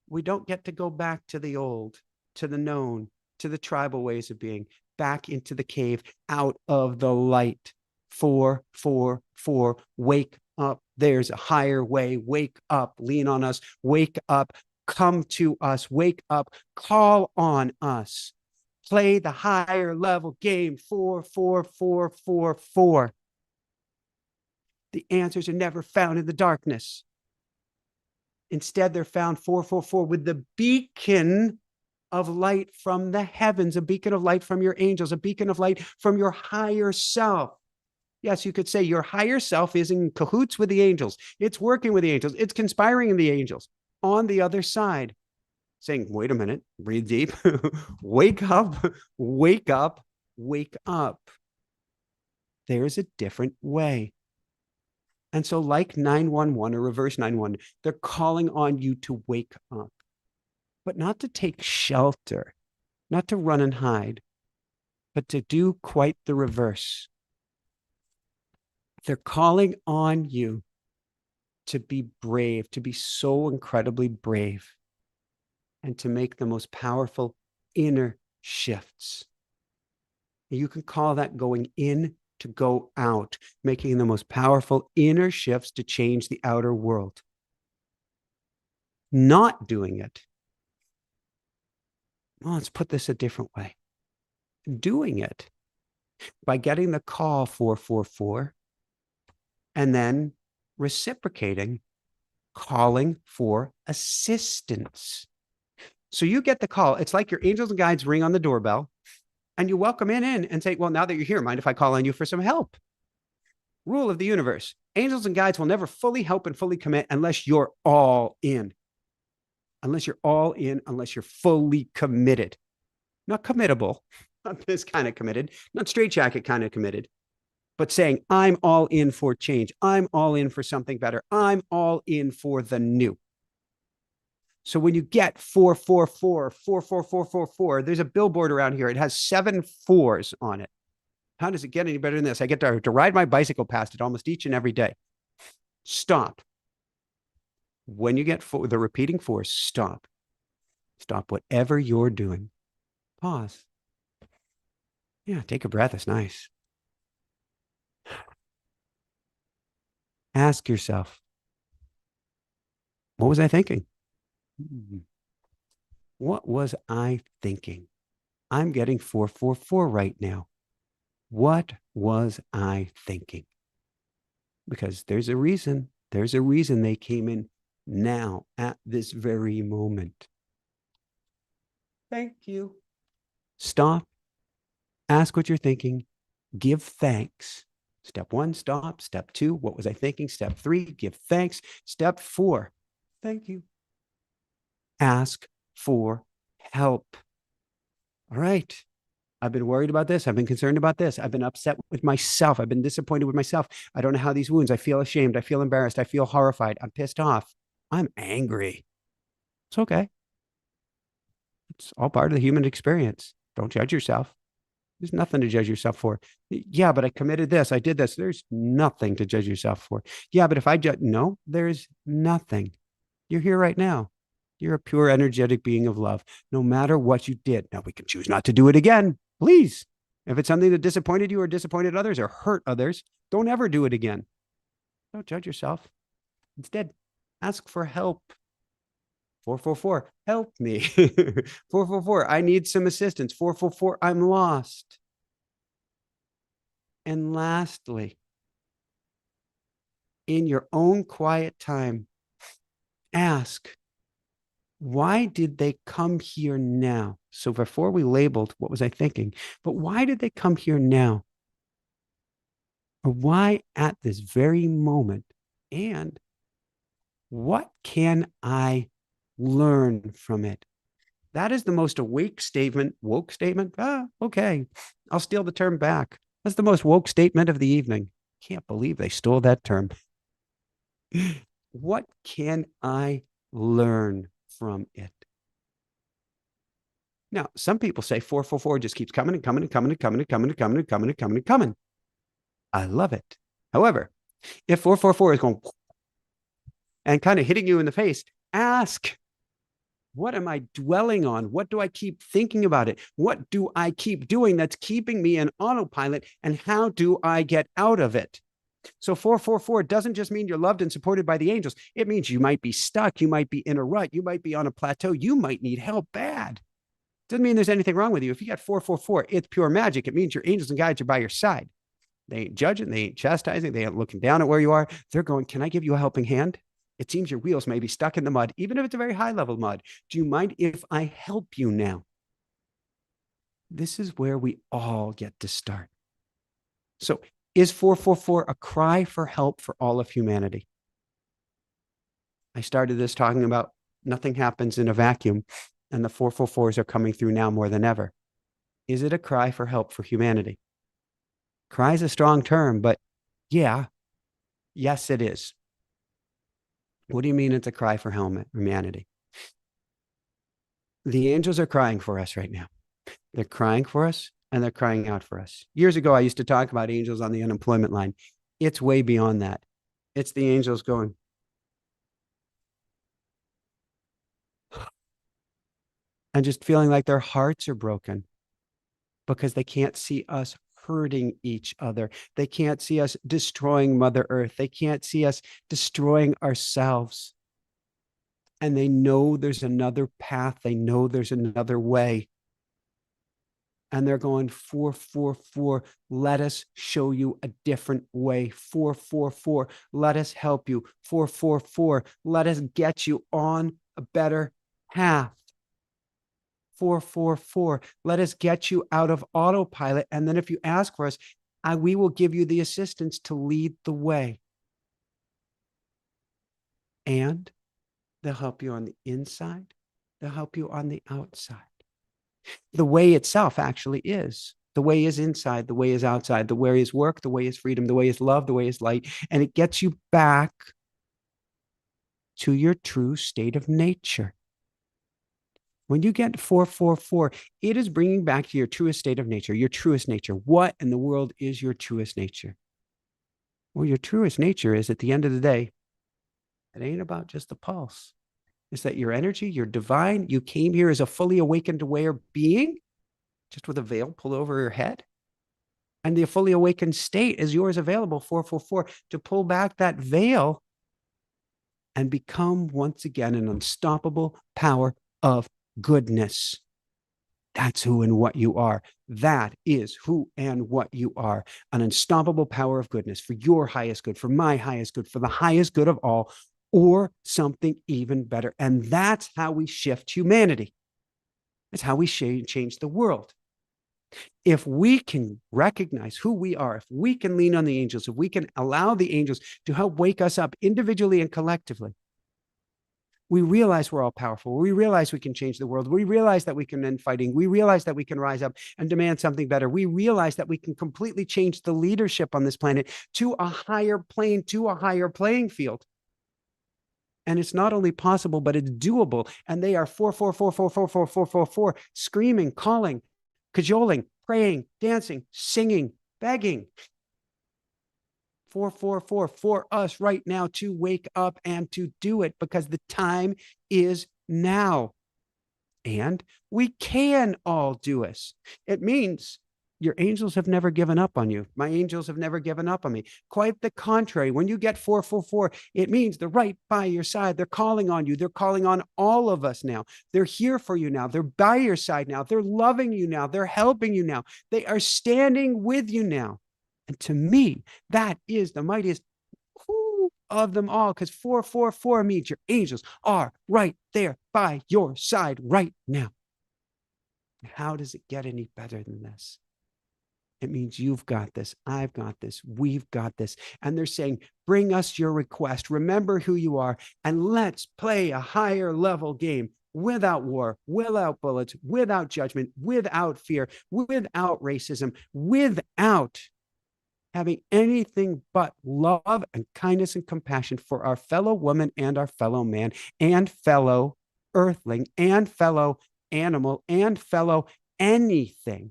We don't get to go back to the old, to the known, to the tribal ways of being, back into the cave, out of the light. 4, 4, 4, wake up. There's a higher way. Wake up. Lean on us. Wake up. Come to us. Wake up. Call on us. Play the higher level game. 4, 4, 4, 4, 4. The answers are never found in the darkness. Instead, they're found 444 with the beacon of light from the heavens, a beacon of light from your angels, a beacon of light from your higher self. Yes, you could say your higher self is in cahoots with the angels. It's working with the angels. It's conspiring with the angels on the other side, saying, wait a minute, breathe deep, wake up, wake up, wake up. There's a different way. And so like 911 or reverse 911, they're calling on you to wake up, but not to take shelter, not to run and hide, but to do quite the reverse. They're calling on you to be brave, to be so incredibly brave, and to make the most powerful inner shifts. You can call that going in to go out, making the most powerful inner shifts to change the outer world. Not doing it. Well, let's put this a different way. Doing it by getting the call 444 and then reciprocating, calling for assistance. So you get the call. It's like your angels and guides ring on the doorbell and you welcome in and say, well, now that you're here, mind if I call on you for some help? Rule of the universe. Angels and guides will never fully help and fully commit unless you're all in. Unless you're all in, unless you're fully committed. Not committable, not this kind of committed, not straitjacket kind of committed, but saying, I'm all in for change. I'm all in for something better. I'm all in for the new. So when you get 444, 44444, there's a billboard around here. It has 7 4s on it. How does it get any better than this? I get to ride my bicycle past it almost each and every day. Stop. When you get the repeating 4, stop. Stop whatever you're doing. Pause. Yeah, take a breath. It's nice. Ask yourself, what was I thinking? What was I thinking? I'm getting 444 right now. What was I thinking? Because there's a reason. There's a reason they came in now at this very moment. Thank you. Stop. Ask what you're thinking. Give thanks. Step 1, stop. Step 2, what was I thinking? Step 3, give thanks. Step 4, thank you. Ask for help. All right. I've been worried about this. I've been concerned about this. I've been upset with myself. I've been disappointed with myself. I don't know how these wounds. I feel ashamed. I feel embarrassed. I feel horrified. I'm pissed off. I'm angry. It's okay. It's all part of the human experience. Don't judge yourself. There's nothing to judge yourself for. Yeah, but I committed this. I did this. There's nothing to judge yourself for. Yeah, but if I judge, no, there's nothing. You're here right now. You're a pure, energetic being of love, no matter what you did. Now, we can choose not to do it again. Please. If it's something that disappointed you or disappointed others or hurt others, don't ever do it again. Don't judge yourself. Instead, ask for help. 444, help me. 444, I need some assistance. 444, I'm lost. And lastly, in your own quiet time, ask, why did they come here now? So before we labeled, what was I thinking? But why did they come here now? Or why at this very moment? And what can I learn from it? That is the most awake statement, woke statement. Okay. I'll steal the term back. That's the most woke statement of the evening. Can't believe they stole that term. What can I learn from it? Now, some people say 444 just keeps coming and coming and coming and coming and coming and coming and coming and coming and coming. I love it. However, if 444 is going and kind of hitting you in the face, ask, what am I dwelling on? What do I keep thinking about it? What do I keep doing that's keeping me in autopilot? And how do I get out of it? So 444 doesn't just mean you're loved and supported by the angels. It means you might be stuck. You might be in a rut. You might be on a plateau. You might need help bad. Doesn't mean there's anything wrong with you. If you got 444, it's pure magic. It means your angels and guides are by your side. They ain't judging. They ain't chastising. They ain't looking down at where you are. They're going, can I give you a helping hand? It seems your wheels may be stuck in the mud, even if it's a very high level mud. Do you mind if I help you now? This is where we all get to start. So is 444 a cry for help for all of humanity? I started this talking about nothing happens in a vacuum, and the 444s are coming through now more than ever. Is it a cry for help for humanity? Cry is a strong term, but yeah, yes, it is. What do you mean it's a cry for humanity? The angels are crying for us right now. They're crying for us and they're crying out for us. Years ago, I used to talk about angels on the unemployment line. It's way beyond that. It's the angels going, and just feeling like their hearts are broken because they can't see us hurting each other. They can't see us destroying Mother Earth. They can't see us destroying ourselves. And they know there's another path. They know there's another way. And they're going 444. Let us show you a different way. 444. Let us help you. 444. Let us get you on a better path. 444. Let us get you out of autopilot. And then if you ask for us, we will give you the assistance to lead the way. And they'll help you on the inside. They'll help you on the outside. The way itself actually is. The way is inside. The way is outside. The way is work. The way is freedom. The way is love. The way is light. And it gets you back to your true state of nature. When you get 444, it is bringing back to your truest state of nature, your truest nature. What in the world is your truest nature? Well, your truest nature is, at the end of the day, it ain't about just the pulse. It's that your energy, you're divine. You came here as a fully awakened, aware being, just with a veil pulled over your head. And the fully awakened state is yours available, 444, to pull back that veil and become once again an unstoppable power of goodness. That's who and what you are. That is who and what you are. An unstoppable power of goodness for your highest good, for my highest good, for the highest good of all, or something even better. And that's how we shift humanity. That's how we change the world. If we can recognize who we are, if we can lean on the angels, if we can allow the angels to help wake us up individually and collectively, We realize we're all powerful. We realize we can change the world. We realize that we can end fighting. We realize that we can rise up and demand something better. We realize that we can completely change the leadership on this planet to a higher plane, to a higher playing field. And it's not only possible, but it's doable. And they are 4, screaming, calling, cajoling, praying, dancing, singing, begging. 4 for us right now to wake up and to do it, because the time is now. And we can all do it. It means your angels have never given up on you. My angels have never given up on me. Quite the contrary. When you get 4, it means they're right by your side. They're calling on you. They're calling on all of us now. They're here for you now. They're by your side now. They're loving you now. They're helping you now. They are standing with you now. And to me, that is the mightiest of them all, because 4 means your angels are right there by your side right now. How does it get any better than this? It means you've got this. I've got this. We've got this. And they're saying, bring us your request. Remember who you are. And let's play a higher level game without war, without bullets, without judgment, without fear, without racism, without having anything but love and kindness and compassion for our fellow woman and our fellow man and fellow earthling and fellow animal and fellow anything,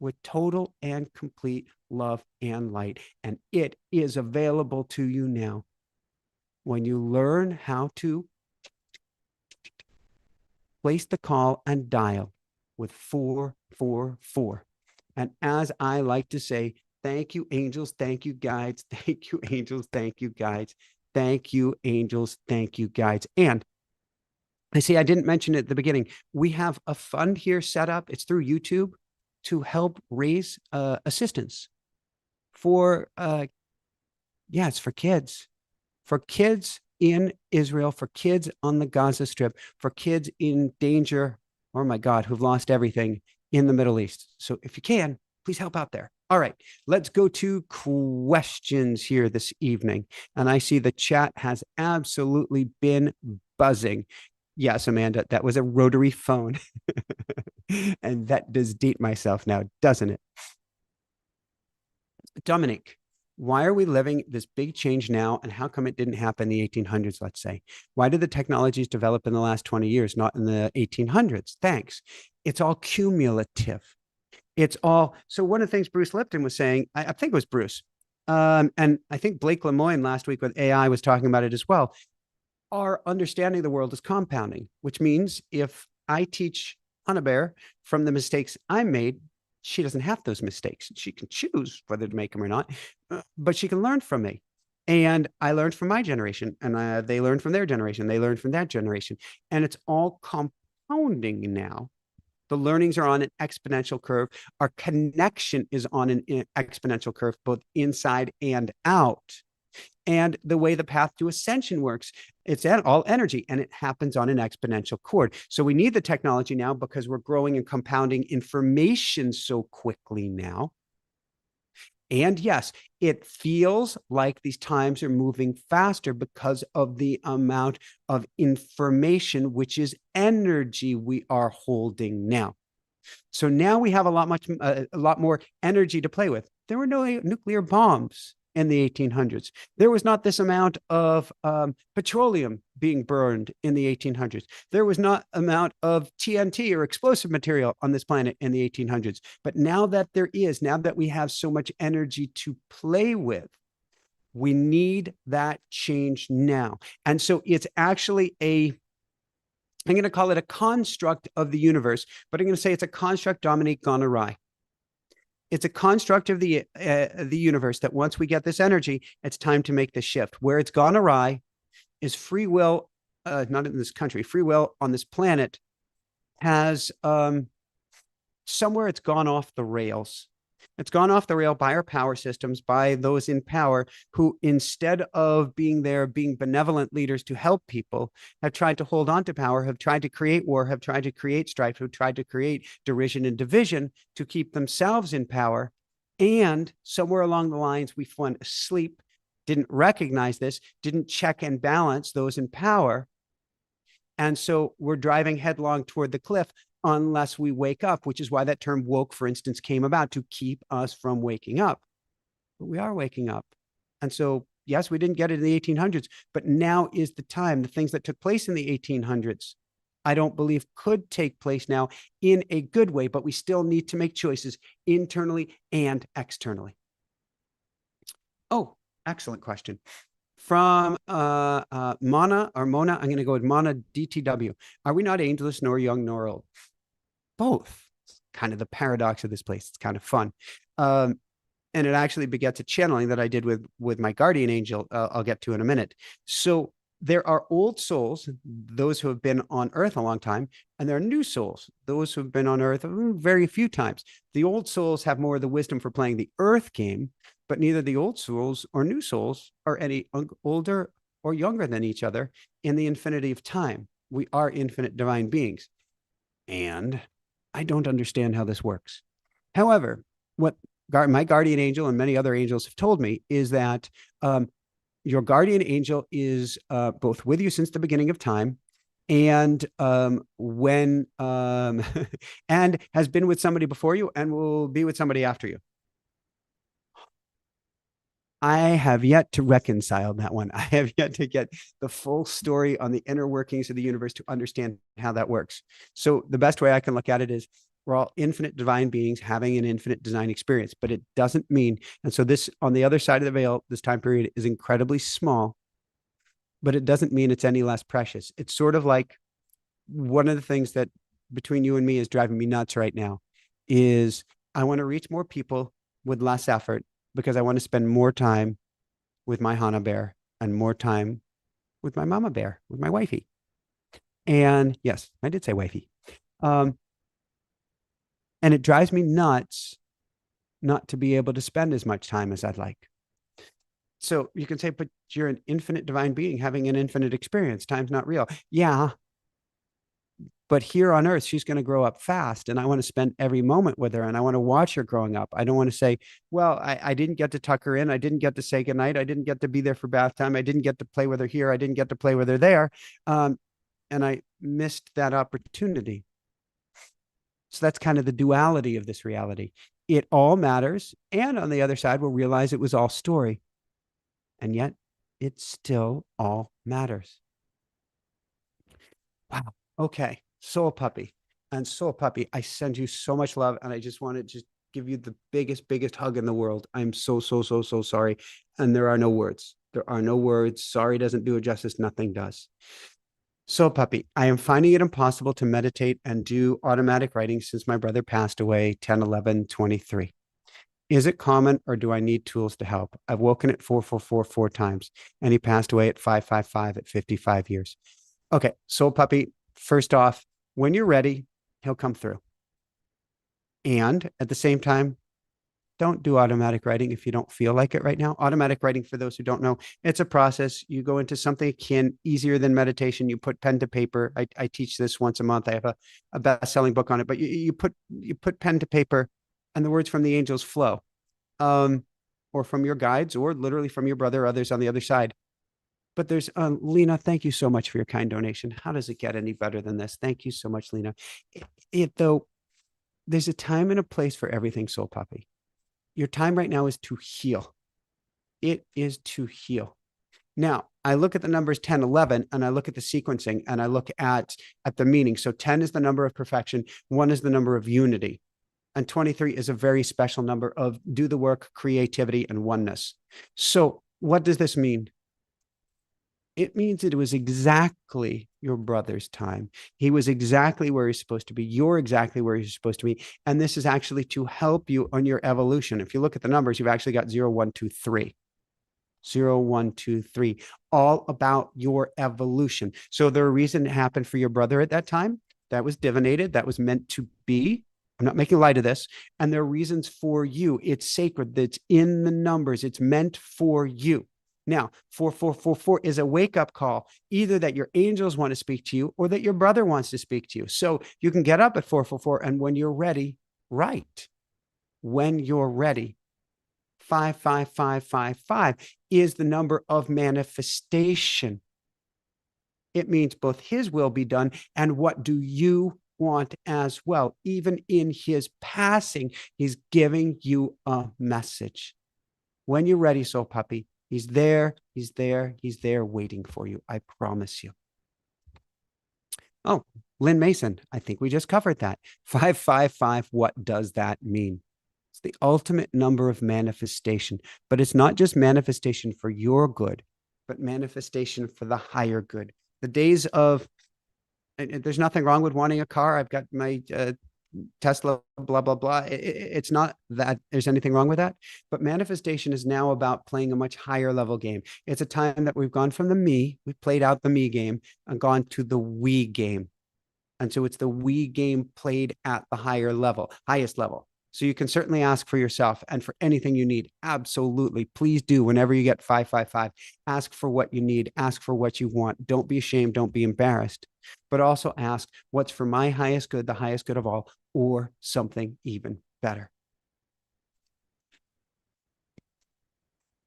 with total and complete love and light. And it is available to you now. When you learn how to place the call and dial with 4. And as I like to say, thank you, angels. Thank you, guides. Thank you, angels. Thank you, guides. Thank you, angels. Thank you, guides. And I see, I didn't mention it at the beginning. We have a fund here set up. It's through YouTube to help raise assistance for, it's for kids in Israel, for kids on the Gaza Strip, for kids in danger, oh my God, who've lost everything in the Middle East. So if you can, please help out there. All right, let's go to questions here this evening. And I see the chat has absolutely been buzzing. Yes, Amanda, that was a rotary phone. And that does date myself now, doesn't it? Dominic, why are we living this big change now? And how come it didn't happen in the 1800s, let's say? Why did the technologies develop in the last 20 years, not in the 1800s? Thanks. It's all cumulative. It's all, so one of the things Bruce Lipton was saying, I think it was Bruce, and I think Blake Lemoine last week with AI was talking about it as well. Our understanding of the world is compounding, which means if I teach Hana Bear from the mistakes I made, she doesn't have those mistakes. She can choose whether to make them or not, but she can learn from me. And I learned from my generation, and they learned from their generation. They learned from that generation. And it's all compounding now. The learnings are on an exponential curve. Our connection is on an exponential curve, both inside and out. And the way the path to ascension works, it's all energy, and it happens on an exponential chord. So we need the technology now because we're growing and compounding information so quickly now. And yes, it feels like these times are moving faster because of the amount of information, which is energy we are holding now. So now we have a lot more energy to play with. There were no nuclear bombs in the 1800s. There was not this amount of petroleum being burned in the 1800s. There was not amount of TNT or explosive material on this planet in the 1800s. But now that there is, now that we have so much energy to play with, we need that change now. And so it's actually I'm going to call it a construct of the universe, but I'm going to say it's a construct, Dominique, gone awry. It's a construct of the universe that once we get this energy, it's time to make the shift. Where it's gone awry is free will, not in this country, free will on this planet has somewhere it's gone off the rails. It's gone off the rail by our power systems, by those in power who, instead of being there, being benevolent leaders to help people, have tried to hold on to power, have tried to create war, have tried to create strife, have tried to create derision and division to keep themselves in power. And somewhere along the lines, we went asleep didn't recognize this, didn't check and balance those in power. And so we're driving headlong toward the cliff unless we wake up, which is why that term woke, for instance, came about, to keep us from waking up. But we are waking up. And so, yes, we didn't get it in the 1800s, but now is the time. The things that took place in the 1800s, I don't believe could take place now in a good way, but we still need to make choices internally and externally. Oh, excellent question. From Mona, I'm going to go with Mona DTW. Are we not ageless, nor young, nor old? Both. It's kind of the paradox of this place. It's kind of fun. And it actually begets a channeling that I did with my guardian angel. I'll get to in a minute. So there are old souls, those who have been on Earth a long time, and there are new souls, those who have been on Earth very few times. The old souls have more of the wisdom for playing the Earth game, but neither the old souls or new souls are any older or younger than each other in the infinity of time. We are infinite divine beings. And I don't understand how this works. However, what my guardian angel and many other angels have told me is that your guardian angel is both with you since the beginning of time, and when and has been with somebody before you and will be with somebody after you. I have yet to reconcile that one. I have yet to get the full story on the inner workings of the universe to understand how that works. So the best way I can look at it is we're all infinite divine beings having an infinite design experience, but it doesn't mean, and so this on the other side of the veil, this time period is incredibly small, but it doesn't mean it's any less precious. It's sort of like one of the things that between you and me is driving me nuts right now is I want to reach more people with less effort, because I want to spend more time with my Hana Bear and more time with my Mama Bear, with my wifey. And yes, I did say wifey. And it drives me nuts not to be able to spend as much time as I'd like. So you can say, but you're an infinite divine being having an infinite experience. Time's not real. Yeah, but here on earth, she's going to grow up fast, and I want to spend every moment with her, and I want to watch her growing up. I don't want to say, well, I didn't get to tuck her in. I didn't get to say goodnight. I didn't get to be there for bath time. I didn't get to play with her here. I didn't get to play with her there. And I missed that opportunity. So that's kind of the duality of this reality. It all matters. And on the other side, we'll realize it was all story. And yet it still all matters. Wow. Okay. Soul Puppy. And Soul Puppy, I send you so much love. And I just want to just give you the biggest hug in the world. I'm so sorry. And there are no words. There are no words. Sorry doesn't do it justice. Nothing does. Soul Puppy, I am finding it impossible to meditate and do automatic writing since my brother passed away 10/11/23. Is it common, or do I need tools to help? I've woken at 4:44 4 times, and he passed away at 5:55 at 55 years. Okay, Soul Puppy, first off, when you're ready, he'll come through. And at the same time, don't do automatic writing if you don't feel like it right now. Automatic writing, for those who don't know, it's a process. You go into something akin, easier than meditation. You put pen to paper. I teach this once a month. I have a best-selling book on it, but you put pen to paper, and the words from the angels flow, or from your guides, or literally from your brother or others on the other side. But there's Lena, thank you so much for your kind donation. How does it get any better than this? Thank you so much, Lena. Though, there's a time and a place for everything, Soul Puppy. Your time right now is to heal. It is to heal. Now, I look at the numbers 10, 11, and I look at the sequencing, and I look at the meaning. So 10 is the number of perfection. 1 is the number of unity. And 23 is a very special number of do the work, creativity, and oneness. So what does this mean? It means it was exactly your brother's time. He was exactly where he's supposed to be. You're exactly where you're supposed to be. And this is actually to help you on your evolution. If you look at the numbers, you've actually got 0, 1, 2, 3. 0, 1, 2, 3, all about your evolution. So the reason it happened for your brother at that time, that was divinated, that was meant to be. I'm not making light of this. And there are reasons for you. It's sacred. That's in the numbers. It's meant for you. Now, 4444 is a wake-up call, either that your angels want to speak to you or that your brother wants to speak to you. So you can get up at 444, and when you're ready, write. When you're ready, 55555 is the number of manifestation. It means both his will be done and what do you want as well. Even in his passing, he's giving you a message. When you're ready, soul puppy, he's there, he's there, he's there waiting for you. I promise you. Oh, Lynn Mason, I think we just covered that. 555, what does that mean? It's the ultimate number of manifestation, but it's not just manifestation for your good, but manifestation for the higher good. The days of, and there's nothing wrong with wanting a car. I've got my Tesla, blah, blah, blah. It's not that there's anything wrong with that, but manifestation is now about playing a much higher level game. It's a time that we've gone from the me, we've played out the me game and gone to the we game. And so it's the we game played at the higher level, highest level. So you can certainly ask for yourself and for anything you need. Absolutely. Please do. Whenever you get 555, ask for what you need, ask for what you want. Don't be ashamed. Don't be embarrassed, but also ask what's for my highest good, the highest good of all, or something even better.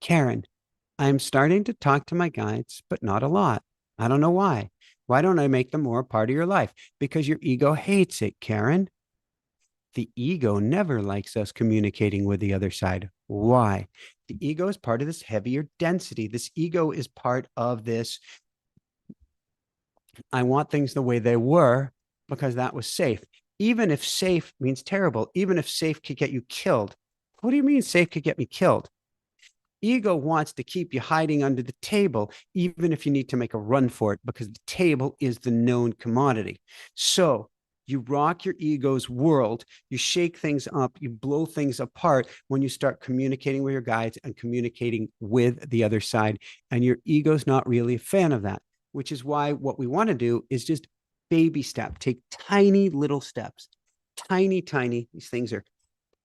Karen, I'm starting to talk to my guides, but not a lot. I don't know why. Why don't I make them more a part of your life? Because your ego hates it, Karen. The ego never likes us communicating with the other side. Why? The ego is part of this heavier density. This ego is part of this. I want things the way they were because that was safe. Even if safe means terrible, even if safe could get you killed. What do you mean safe could get me killed? Ego wants to keep you hiding under the table, even if you need to make a run for it, because the table is the known commodity. So you rock your ego's world, you shake things up, you blow things apart when you start communicating with your guides and communicating with the other side. And your ego's not really a fan of that, which is why what we want to do is just baby step, take tiny little steps, tiny, these things are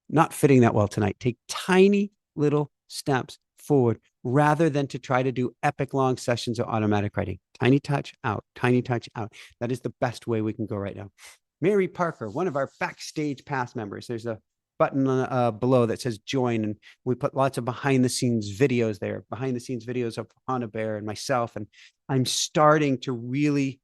not fitting that well tonight. Take tiny little steps forward rather than to try to do epic long sessions of automatic writing. Tiny touch out, tiny touch out. That is the best way we can go right now. Mary Parker, one of our backstage pass members. There's a button below that says join, and we put lots of behind the scenes videos there, behind the scenes videos of Hana Bear and myself. And I'm starting to really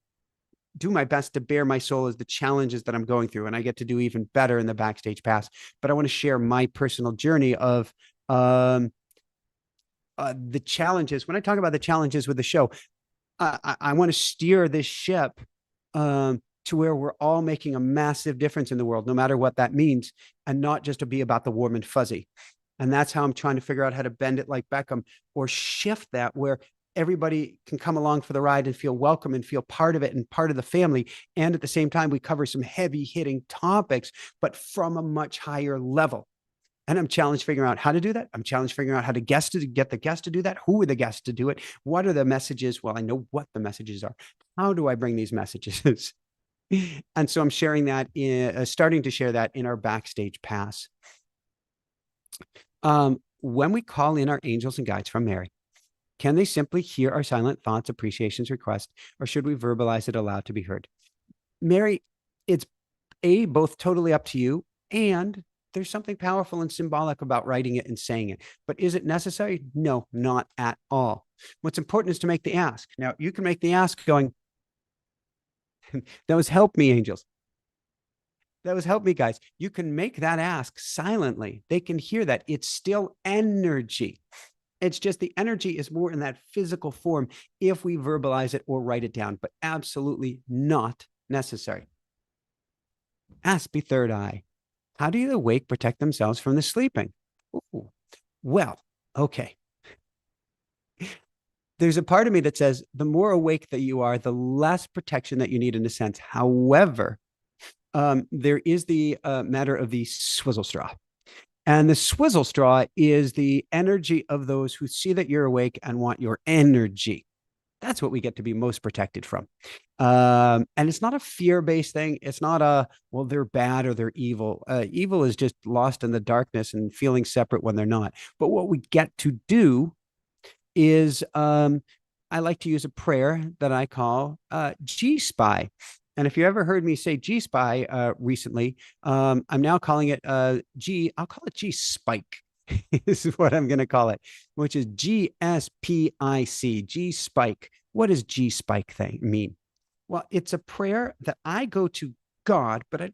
do my best to bare my soul as the challenges that I'm going through. And I get to do even better in the backstage pass. But I want to share my personal journey of the challenges. When I talk about the challenges with the show, I want to steer this ship to where we're all making a massive difference in the world, no matter what that means, and not just to be about the warm and fuzzy. And that's how I'm trying to figure out how to bend it like Beckham or shift that where everybody can come along for the ride and feel welcome and feel part of it and part of the family. And at the same time, we cover some heavy hitting topics, but from a much higher level. And I'm challenged figuring out how to do that. I'm challenged figuring out how to get the guests to do that. Who are the guests to do it? What are the messages? Well, I know what the messages are. How do I bring these messages? And so I'm sharing that starting to share that in our backstage pass. When we call in our angels and guides from Mary, can they simply hear our silent thoughts, appreciations, requests, or should we verbalize it aloud to be heard? Mary, it's both totally up to you, and there's something powerful and symbolic about writing it and saying it. But is it necessary? No, not at all. What's important is to make the ask. Now, you can make the ask going, that was help me, angels. That was help me, guys. You can make that ask silently. They can hear that. It's still energy. It's just the energy is more in that physical form if we verbalize it or write it down, but absolutely not necessary. Ask the third eye. How do the awake protect themselves from the sleeping? Ooh. Well, okay. There's a part of me that says the more awake that you are, the less protection that you need in a sense. However, there is the matter of the swizzle straw. And the swizzle straw is the energy of those who see that you're awake and want your energy. That's what we get to be most protected from. And it's not a fear-based thing. It's not well, they're bad or they're evil. Evil is just lost in the darkness and feeling separate when they're not. But what we get to do is I like to use a prayer that I call G-Spy. And if you ever heard me say G-Spy recently, I'm now calling it I'll call it G-Spike. is what I'm going to call it, which is GSPIC, G Spike. What does G Spike thing mean? Well, it's a prayer that I go to God, but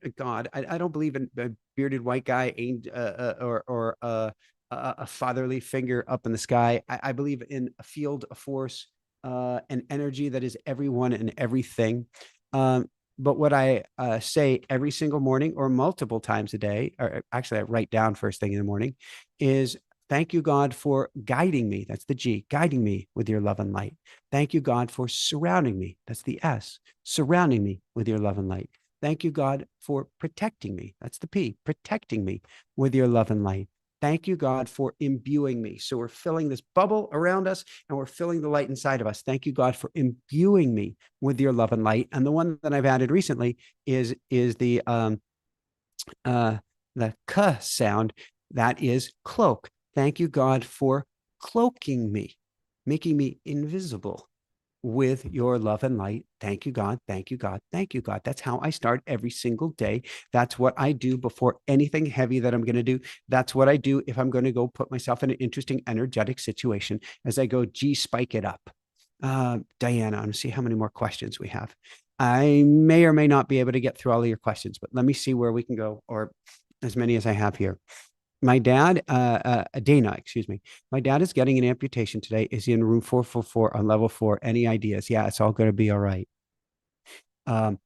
I don't believe in a bearded white guy aimed or a fatherly finger up in the sky. I believe in a field, a force, an energy that is everyone and everything. But what I say every single morning or multiple times a day, or actually I write down first thing in the morning, is thank you, God, for guiding me. That's the G, guiding me with your love and light. Thank you, God, for surrounding me. That's the S, surrounding me with your love and light. Thank you, God, for protecting me. That's the P, protecting me with your love and light. Thank you, God, for imbuing me. So we're filling this bubble around us and we're filling the light inside of us. Thank you, God, for imbuing me with your love and light. And the one that I've added recently is the K sound. That is cloak. Thank you, God, for cloaking me, making me invisible with your love and light. Thank you, God. Thank you, God. Thank you, God. That's how I start every single day. That's what I do before anything heavy that I'm going to do. That's what I do if I'm going to go put myself in an interesting, energetic situation as I go G spike it up. Diana, I want to see how many more questions we have. I may or may not be able to get through all of your questions, but let me see where we can go, or as many as I have here. My dad, Dana, excuse me. My dad is getting an amputation today. Is he in room 444 on level 4? Any ideas? Yeah, it's all going to be all right. Um,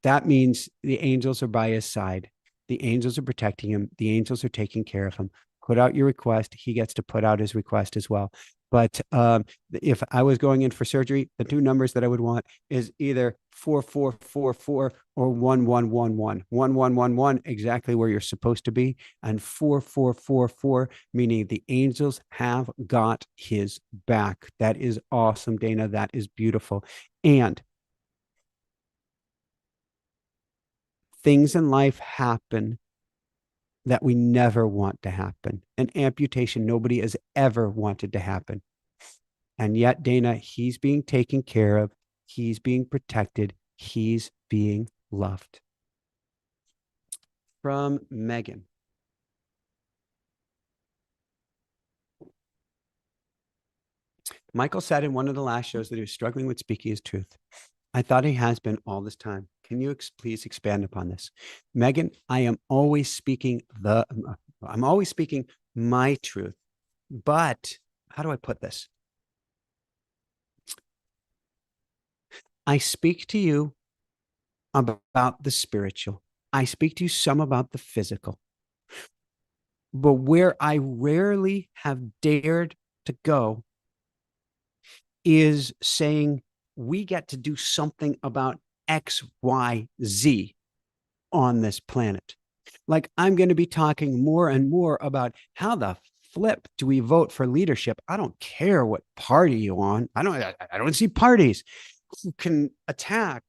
that means the angels are by his side. The angels are protecting him. The angels are taking care of him. Put out your request. He gets to put out his request as well. But if I was going in for surgery, the two numbers that I would want is either 4444 or 1111. 1111, exactly where you're supposed to be, and 4444, meaning the angels have got his back. That is awesome, Dana. That is beautiful. And things in life happen that we never want to happen. An amputation nobody has ever wanted to happen. And yet, Dana, he's being taken care of. He's being protected. He's being loved. From Megan. Michael said in one of the last shows that he was struggling with speaking his truth. I thought he has been all this time. Can you please expand upon this? Megan, I'm always speaking my truth. But how do I put this? I speak to you about the spiritual. I speak to you some about the physical. But where I rarely have dared to go is saying we get to do something about X, Y, Z on this planet. Like I'm going to be talking more and more about how the flip do we vote for leadership. I don't care what party you're on. I don't see parties who can attack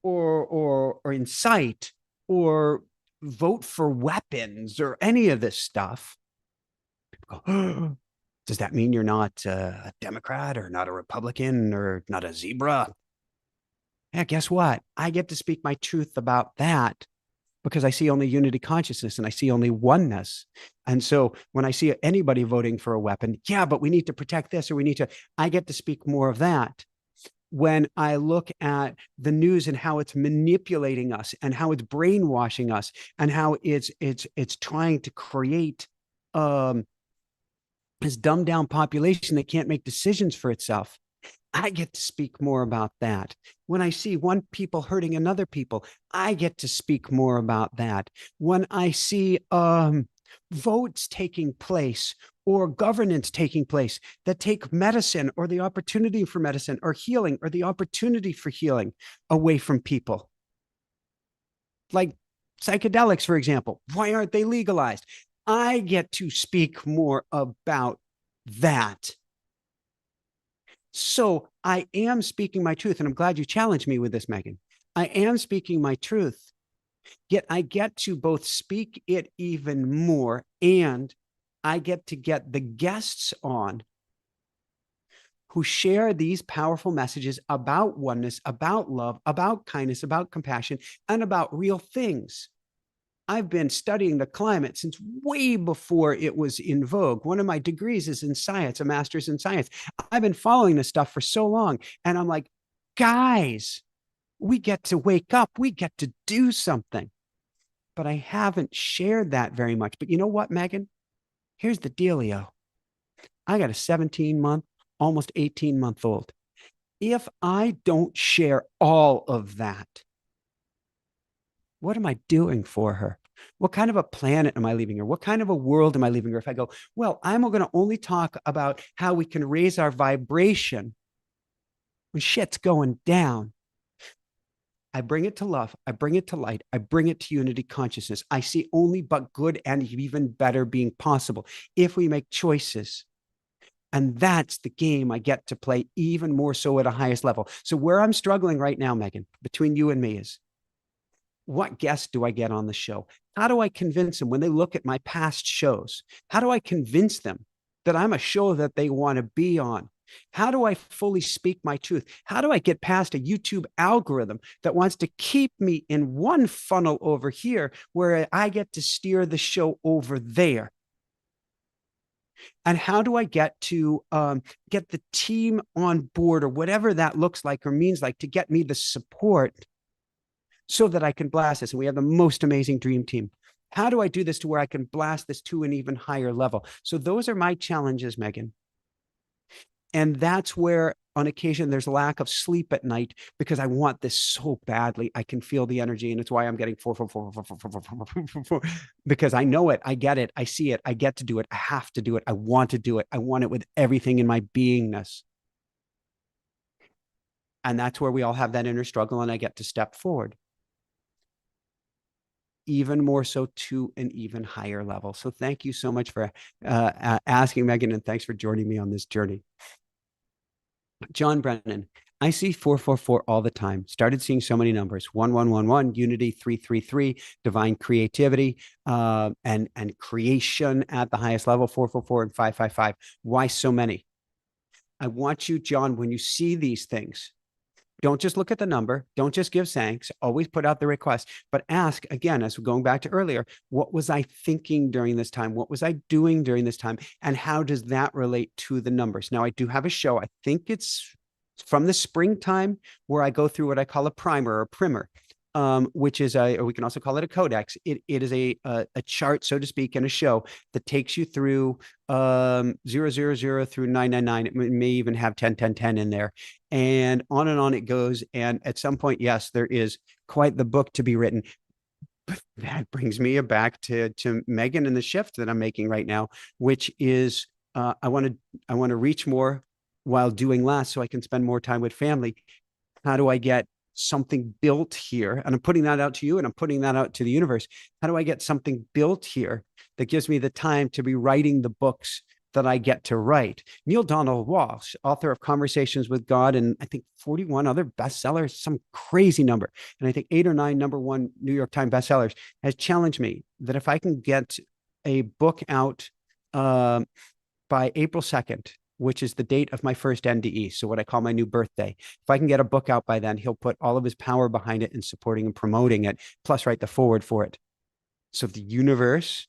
or incite or vote for weapons or any of this stuff. People go, oh, does that mean you're not a Democrat or not a Republican or not a zebra? Yeah, guess what? I get to speak my truth about that because I see only unity consciousness and I see only oneness. And so when I see anybody voting for a weapon, yeah, but we need to protect this or we need to, I get to speak more of that. When I look at the news and how it's manipulating us and how it's brainwashing us and how it's trying to create this dumbed down population that can't make decisions for itself, I get to speak more about that. When I see one people hurting another people, I get to speak more about that. When I see votes taking place or governance taking place that take medicine or the opportunity for medicine or healing or the opportunity for healing away from people, like psychedelics, for example, why aren't they legalized? I get to speak more about that. So I am speaking my truth, and I'm glad you challenged me with this, Megan. I am speaking my truth, yet I get to both speak it even more, and I get to get the guests on who share these powerful messages about oneness, about love, about kindness, about compassion, and about real things. I've been studying the climate since way before it was in vogue. One of my degrees is in science, a master's in science. I've been following this stuff for so long. And I'm like, guys, we get to wake up, we get to do something. But I haven't shared that very much. But you know what, Megan? Here's the dealio. I got a 17-month, almost 18-month-old. If I don't share all of that, what am I doing for her? What kind of a planet am I leaving her? What kind of a world am I leaving her? If I go, well, I'm going to only talk about how we can raise our vibration when shit's going down. I bring it to love. I bring it to light. I bring it to unity consciousness. I see only but good and even better being possible if we make choices. And that's the game I get to play even more so at a highest level. So where I'm struggling right now, Megan, between you and me is, what guests do I get on the show? How do I convince them when they look at my past shows? How do I convince them that I'm a show that they want to be on? How do I fully speak my truth? How do I get past a YouTube algorithm that wants to keep me in one funnel over here where I get to steer the show over there? And how do I get to get the team on board, or whatever that looks like or means, like, to get me the support so that I can blast this? And we have the most amazing dream team. How do I do this to where I can blast this to an even higher level? So those are my challenges, Megan. And that's where on occasion there's a lack of sleep at night, because I want this so badly. I can feel the energy, and it's why I'm getting 4 because I know it, I get it, I see it, I get to do it, I have to do it, I want to do it, I want it with everything in my beingness. And that's where we all have that inner struggle, and I get to step forward even more so to an even higher level. So thank you so much for asking, Megan, and thanks for joining me on this journey. John Brennan, I see 444 all the time. Started seeing so many numbers: 1111, unity, 333, divine creativity, and creation at the highest level, 444 and 555. Why so many? I want you, John, when you see these things, don't just look at the number. Don't just give thanks. Always put out the request, but ask again, as we're going back to earlier, what was I thinking during this time? What was I doing during this time? And how does that relate to the numbers? Now, I do have a show. I think it's from the springtime, where I go through what I call a primer or primer, which is or we can also call it a codex. It is a chart, so to speak, in a show that takes you through 000 through 999. It may even have 10 in there, and on it goes. And at some point, yes, there is quite the book to be written. But that brings me back to Megan and the shift that I'm making right now, which is I want to reach more while doing less, so I can spend more time with family. How do I get something built here? And I'm putting that out to you, and I'm putting that out to the universe. How do I get something built here that gives me the time to be writing the books that I get to write? Neil Donald Walsh, author of Conversations with God, and I think 41 other bestsellers, some crazy number, and I think 8 or 9 #1 New York Times bestsellers, has challenged me that if I can get a book out by April 2nd, which is the date of my first NDE, so what I call my new birthday. If I can get a book out by then, he'll put all of his power behind it and supporting and promoting it, plus write the forward for it. So the universe,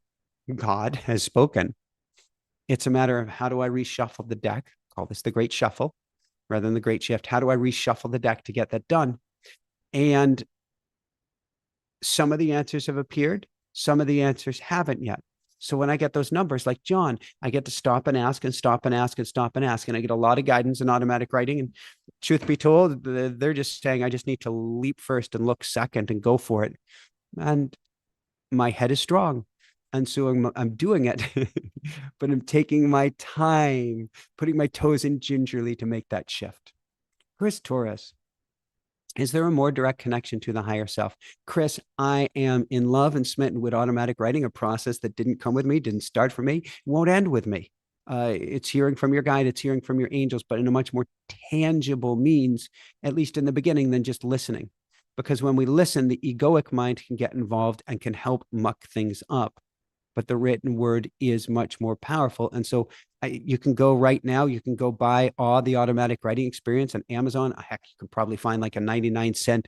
God, has spoken. It's a matter of, how do I reshuffle the deck? Call this the Great Shuffle rather than the Great Shift. How do I reshuffle the deck to get that done? And some of the answers have appeared. Some of the answers haven't yet. So when I get those numbers, like John, I get to stop and ask and stop and ask and stop and ask. And I get a lot of guidance in automatic writing. And truth be told, they're just saying I just need to leap first and look second and go for it. And my head is strong. And so I'm doing it, but I'm taking my time, putting my toes in gingerly to make that shift. Chris Torres, is there a more direct connection to the higher self? Chris, I am in love and smitten with automatic writing, a process that didn't come with me, didn't start for me, won't end with me. It's hearing from your guide, it's hearing from your angels, but in a much more tangible means, at least in the beginning, than just listening. Because when we listen, the egoic mind can get involved and can help muck things up. But the written word is much more powerful. And so You can go right now, you can go buy all the automatic writing experience on Amazon. Heck, you can probably find like a 99-cent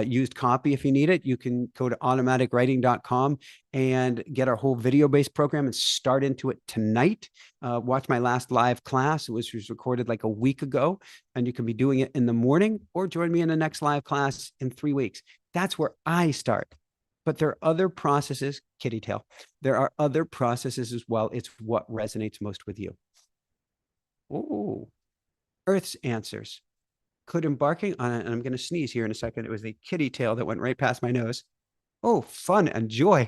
used copy if you need it. You can go to automaticwriting.com and get our whole video-based program and start into it tonight. Watch my last live class. It was recorded like a week ago, and you can be doing it in the morning or join me in the next live class in 3 weeks. That's where I start. But there are other processes, kitty tail. There are other processes as well. It's what resonates most with you. Oh, Earth's answers. Could embarking on it, and I'm going to sneeze here in a second. It was the kitty tail that went right past my nose. Oh, fun and joy.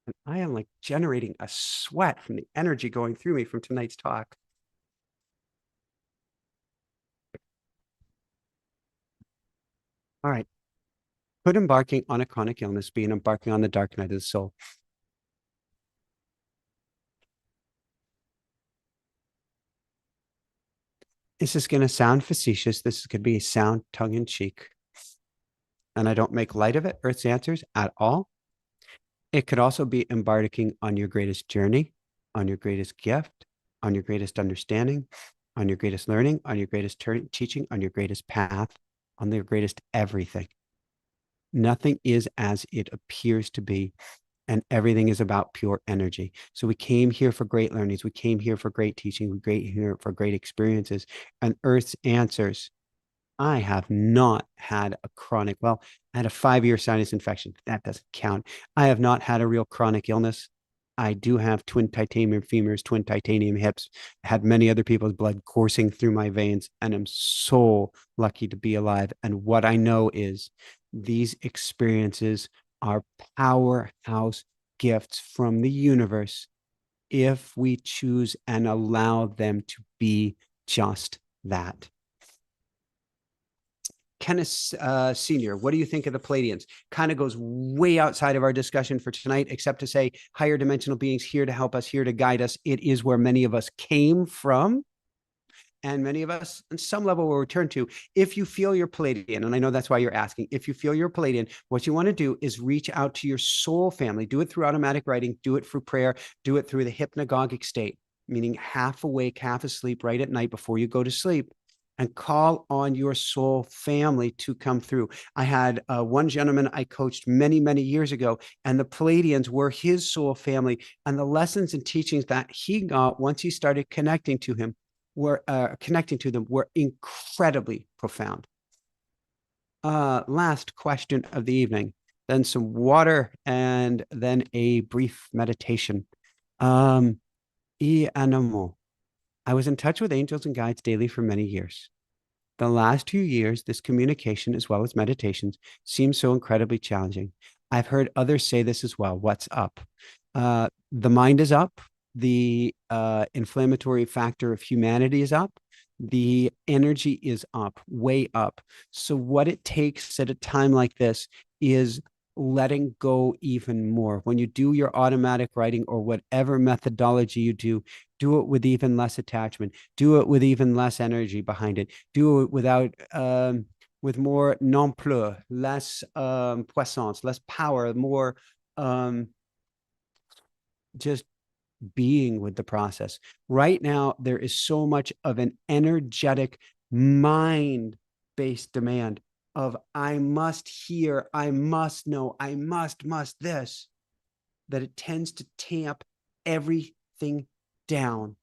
And I am like generating a sweat from the energy going through me from tonight's talk. All right. Could embarking on a chronic illness be embarking on the dark night of the soul? This is going to sound facetious. This is going to be sound tongue in cheek. And I don't make light of it, Earth's answers at all. It could also be embarking on your greatest journey, on your greatest gift, on your greatest understanding, on your greatest learning, on your greatest teaching, on your greatest path, on your greatest everything. Nothing is as it appears to be, and everything is about pure energy. So we came here for great learnings. We came here for great teaching. We came here for great experiences. And Earth's answers, I have not had a chronic, well, I had a 5-year sinus infection. That doesn't count. I have not had a real chronic illness. I do have twin titanium femurs, twin titanium hips, had many other people's blood coursing through my veins, and I'm so lucky to be alive. And what I know is these experiences are powerhouse gifts from the universe if we choose and allow them to be just that. Kenneth Senior, what do you think of the Pleiadians? Kind of goes way outside of our discussion for tonight, except to say higher dimensional beings here to help us, here to guide us. It is where many of us came from. And many of us, on some level, will return to. If you feel you're Pleiadian, and I know that's why you're asking, if you feel you're Pleiadian, what you want to do is reach out to your soul family. Do it through automatic writing, do it through prayer, do it through the hypnagogic state, meaning half awake, half asleep right at night before you go to sleep, and call on your soul family to come through. I had one gentleman I coached many, many years ago, and the Pleiadians were his soul family. And the lessons and teachings that he got once he started connecting to them were incredibly profound. Last question of the evening, then some water, and then a brief meditation. Animal. I was in touch with angels and guides daily for many years. The last 2 years, this communication, as well as meditations, seems so incredibly challenging. I've heard others say this as well. What's up? The mind is up. The inflammatory factor of humanity is up. The energy is up, way up. So what it takes at a time like this is letting go even more. When you do your automatic writing or whatever methodology you do it with even less attachment, do it with even less energy behind it, do it without, with more non-plus, less puissance, less power, more just being with the process. Right now, there is so much of an energetic mind-based demand of I must hear, I must know, I must this, that it tends to tamp everything down.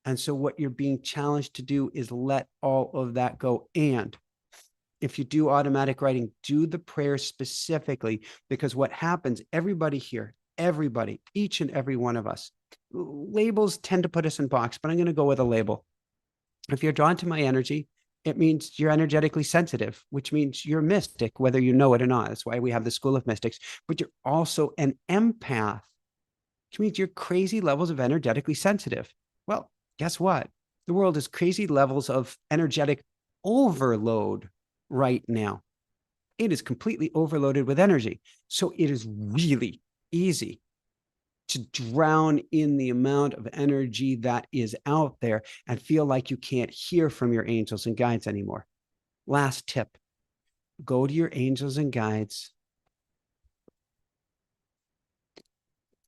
And so what you're being challenged to do is let all of that go. And if you do automatic writing, do the prayer specifically, because what happens, everybody here, everybody, each and every one of us, labels tend to put us in box, but I'm going to go with a label. If you're drawn to my energy, it means you're energetically sensitive, which means you're mystic, whether you know it or not. That's why we have the School of Mystics. But you're also an empath, which means you're crazy levels of energetically sensitive. Well, guess what? The world is crazy levels of energetic overload right now. It is completely overloaded with energy. So it is really easy to drown in the amount of energy that is out there and feel like you can't hear from your angels and guides anymore. Last tip, go to your angels and guides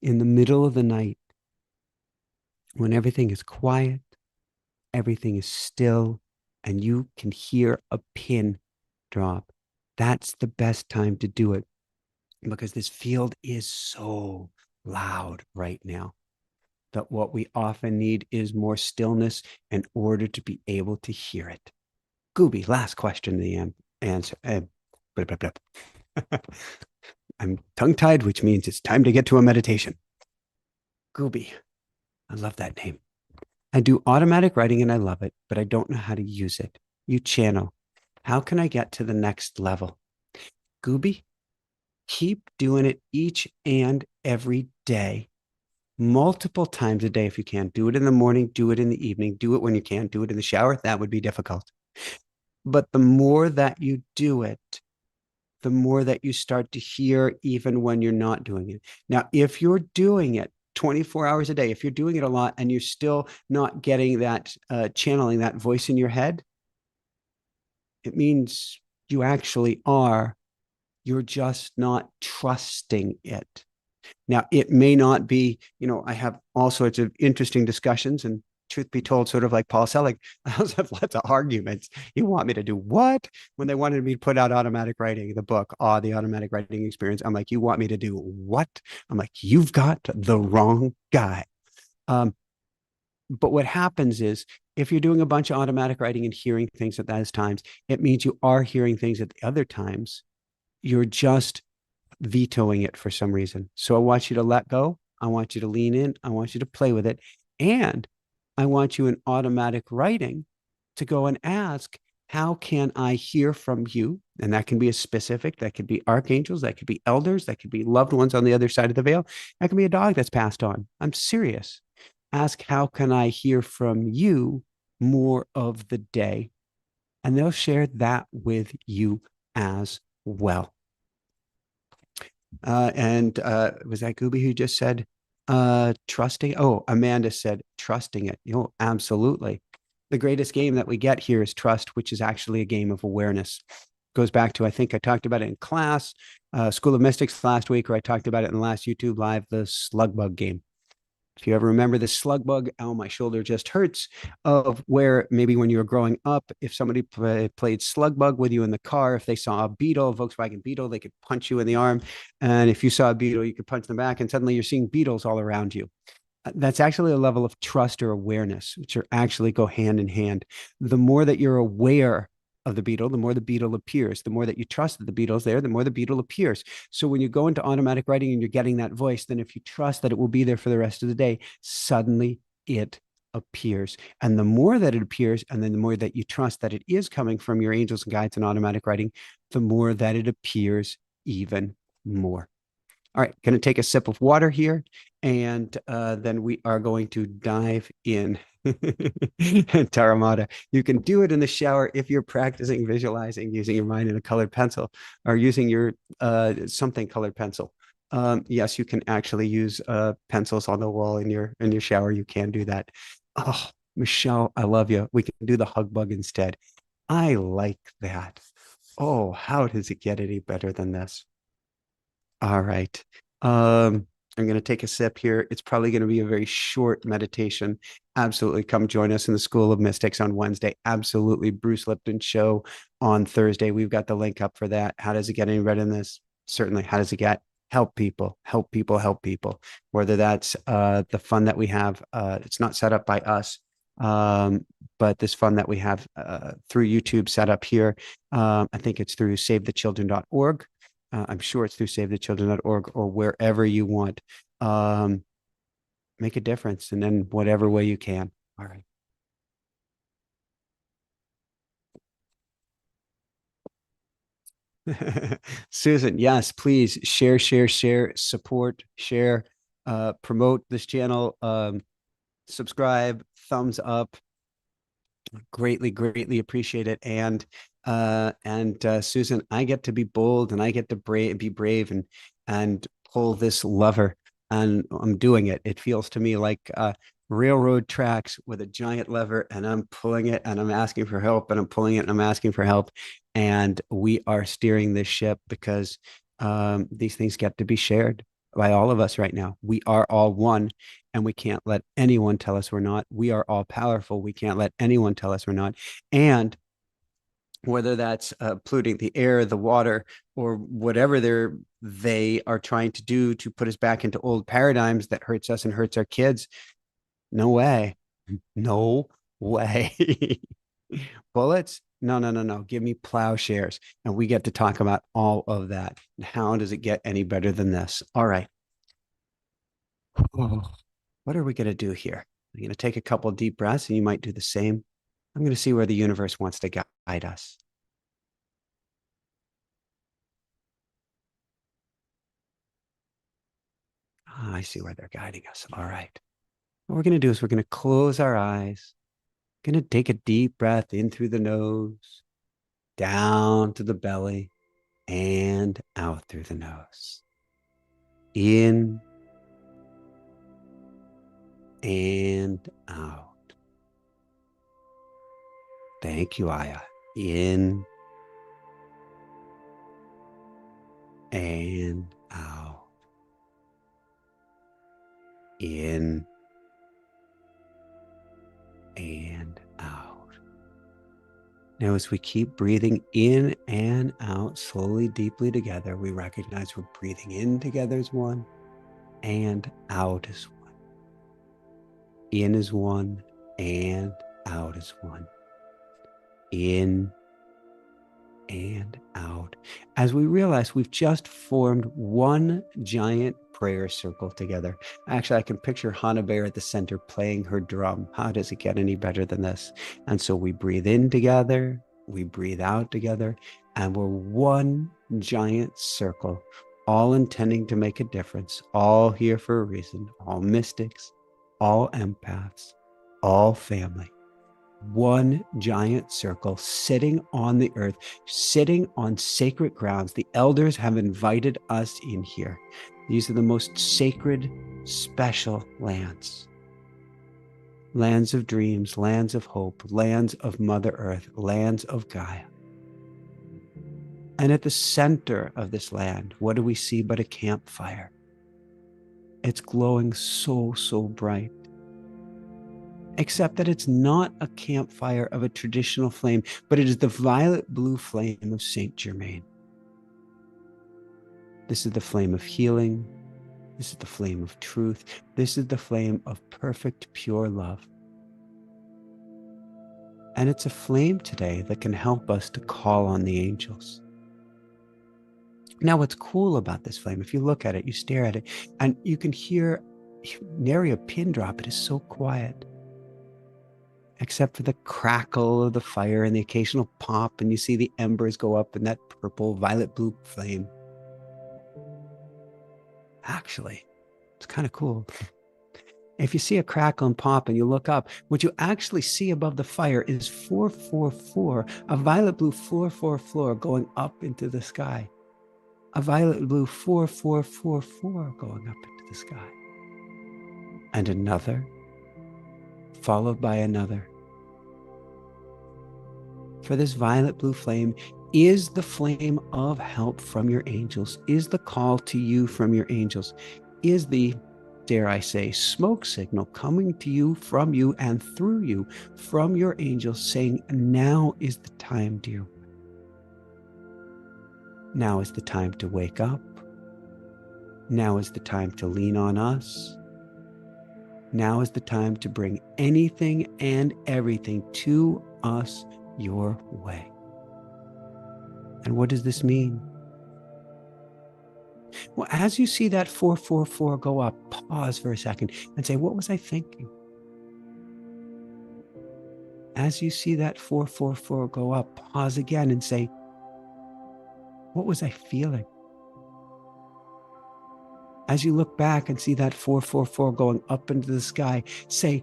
in the middle of the night when everything is quiet, everything is still, and you can hear a pin drop. That's the best time to do it because this field is so loud right now that what we often need is more stillness in order to be able to hear it. Gooby, last question, the answer. Blah, blah, blah. I'm tongue tied, which means it's time to get to a meditation. Gooby, I love that name. I do automatic writing and I love it, but I don't know how to use it. You channel. How can I get to the next level? Gooby, keep doing it each and every day, multiple times a day if you can. Do it in the morning, do it in the evening, do it when you can, do it in the shower. That would be difficult. But the more that you do it, the more that you start to hear even when you're not doing it. Now, if you're doing it 24 hours a day, if you're doing it a lot and you're still not getting that channeling that voice in your head, it means you actually are. You're just not trusting it. Now, it may not be, I have all sorts of interesting discussions, and truth be told, sort of like Paul Selig, I also have lots of arguments. You want me to do what? When they wanted me to put out automatic writing, the book, the automatic writing experience, I'm like, you want me to do what? I'm like, you've got the wrong guy. But what happens is if you're doing a bunch of automatic writing and hearing things at those times, it means you are hearing things at the other times. You're just vetoing it for some reason. So I want you to let go. I want you to lean in. I want you to play with it. And I want you in automatic writing to go and ask, how can I hear from you? And that can be a specific, that could be archangels, that could be elders, that could be loved ones on the other side of the veil. That could be a dog that's passed on. I'm serious. Ask, how can I hear from you more of the day? And they'll share that with you as well. And was that Gooby who just said trusting? Oh, Amanda said trusting it. Absolutely. The greatest game that we get here is trust, which is actually a game of awareness. Goes back to, I think I talked about it in class, School of Mystics last week, or I talked about it in the last YouTube live, the slug bug game. If you ever remember the slug bug, oh, my shoulder just hurts, of where maybe when you were growing up, if somebody played slug bug with you in the car, if they saw a Beetle, a Volkswagen Beetle, they could punch you in the arm. And if you saw a Beetle, you could punch them back. And suddenly you're seeing beetles all around you. That's actually a level of trust or awareness, which are actually go hand in hand. The more that you're aware of the beetle, the more the beetle appears. The more that you trust that the beetle's there, the more the beetle appears. So when you go into automatic writing and you're getting that voice, then if you trust that it will be there for the rest of the day, suddenly it appears. And the more that it appears, and then the more that you trust that it is coming from your angels and guides in automatic writing, the more that it appears even more. All right, going to take a sip of water here, and then we are going to dive in. Taramata, you can do it in the shower if you're practicing visualizing using your mind in a colored pencil or using your something colored pencil. Yes, you can actually use pencils on the wall in your shower. You can do that. Oh, Michelle, I love you. We can do the hug bug instead. I like that. Oh, how does it get any better than this? All right. I'm going to take a sip here. It's probably going to be a very short meditation. Absolutely. Come join us in the School of Mystics on Wednesday. Absolutely. Bruce Lipton show on Thursday. We've got the link up for that. How does it get any better than this? Certainly. How does it get? Help people, help people, help people. Whether that's the fund that we have, it's not set up by us, but this fund that we have through YouTube set up here. I think it's through savethechildren.org. I'm sure it's through savethechildren.org or wherever you want. Make a difference, and then whatever way you can. All right. Susan, yes, please share, support, share, promote this channel, subscribe, thumbs up. Greatly appreciate it. And Susan, I get to be bold and I get to be brave and pull this lever, and I'm doing it. It feels to me like railroad tracks with a giant lever, and I'm pulling it and I'm asking for help, and I'm pulling it and I'm asking for help. And we are steering this ship because these things get to be shared by all of us right now. We are all one, and we can't let anyone tell us we're not. We are all powerful. We can't let anyone tell us we're not. And whether that's polluting the air, the water, or whatever they are trying to do to put us back into old paradigms that hurts us and hurts our kids. No way. No way. Bullets? No, no, no, no. Give me plowshares. And we get to talk about all of that. How does it get any better than this? All right. Oh, what are we going to do here? I'm going to take a couple of deep breaths, and you might do the same. I'm going to see where the universe wants to guide us. Oh, I see where they're guiding us. All right. What we're going to do is we're going to close our eyes, going to take a deep breath in through the nose, down to the belly, and out through the nose. In and out. Thank you, Aya. In and out. In and out. Now, as we keep breathing in and out slowly, deeply together, we recognize we're breathing in together as one and out as one. In is one and out is one. In and out. As we realize we've just formed one giant prayer circle together. Actually, I can picture Hana Bear at the center playing her drum. How does it get any better than this? And so we breathe in together, we breathe out together, and we're one giant circle, all intending to make a difference, all here for a reason, all mystics, all empaths, all family. One giant circle sitting on the earth, sitting on sacred grounds. The elders have invited us in here. These are the most sacred, special lands. Lands of dreams, lands of hope, lands of Mother Earth, lands of Gaia. And at the center of this land, what do we see but a campfire? It's glowing so, so bright. Except that it's not a campfire of a traditional flame, but it is the violet blue flame of Saint Germain. This is the flame of healing. This is the flame of truth. This is the flame of perfect, pure love. And it's a flame today that can help us to call on the angels. Now, what's cool about this flame, if you look at it, you stare at it, and you can hear nary a pin drop. It is so quiet, except for the crackle of the fire and the occasional pop, and you see the embers go up in that purple, violet blue flame. Actually, it's kind of cool. If you see a crackle and pop and you look up, what you actually see above the fire is 444, a violet blue 444 going up into the sky. A violet blue 4444 going up into the sky. And another, followed by another. For this violet blue flame is the flame of help from your angels, is the call to you from your angels, is the, dare I say, smoke signal coming to you, from you, and through you, from your angels, saying, now is the time, dear. Now is the time to wake up. Now is the time to lean on us. Now is the time to bring anything and everything to us your way. And what does this mean? Well, as you see that 444 go up, pause for a second and say, what was I thinking? As you see that 444 go up, pause again and say, what was I feeling? As you look back and see that 444 going up into the sky, say,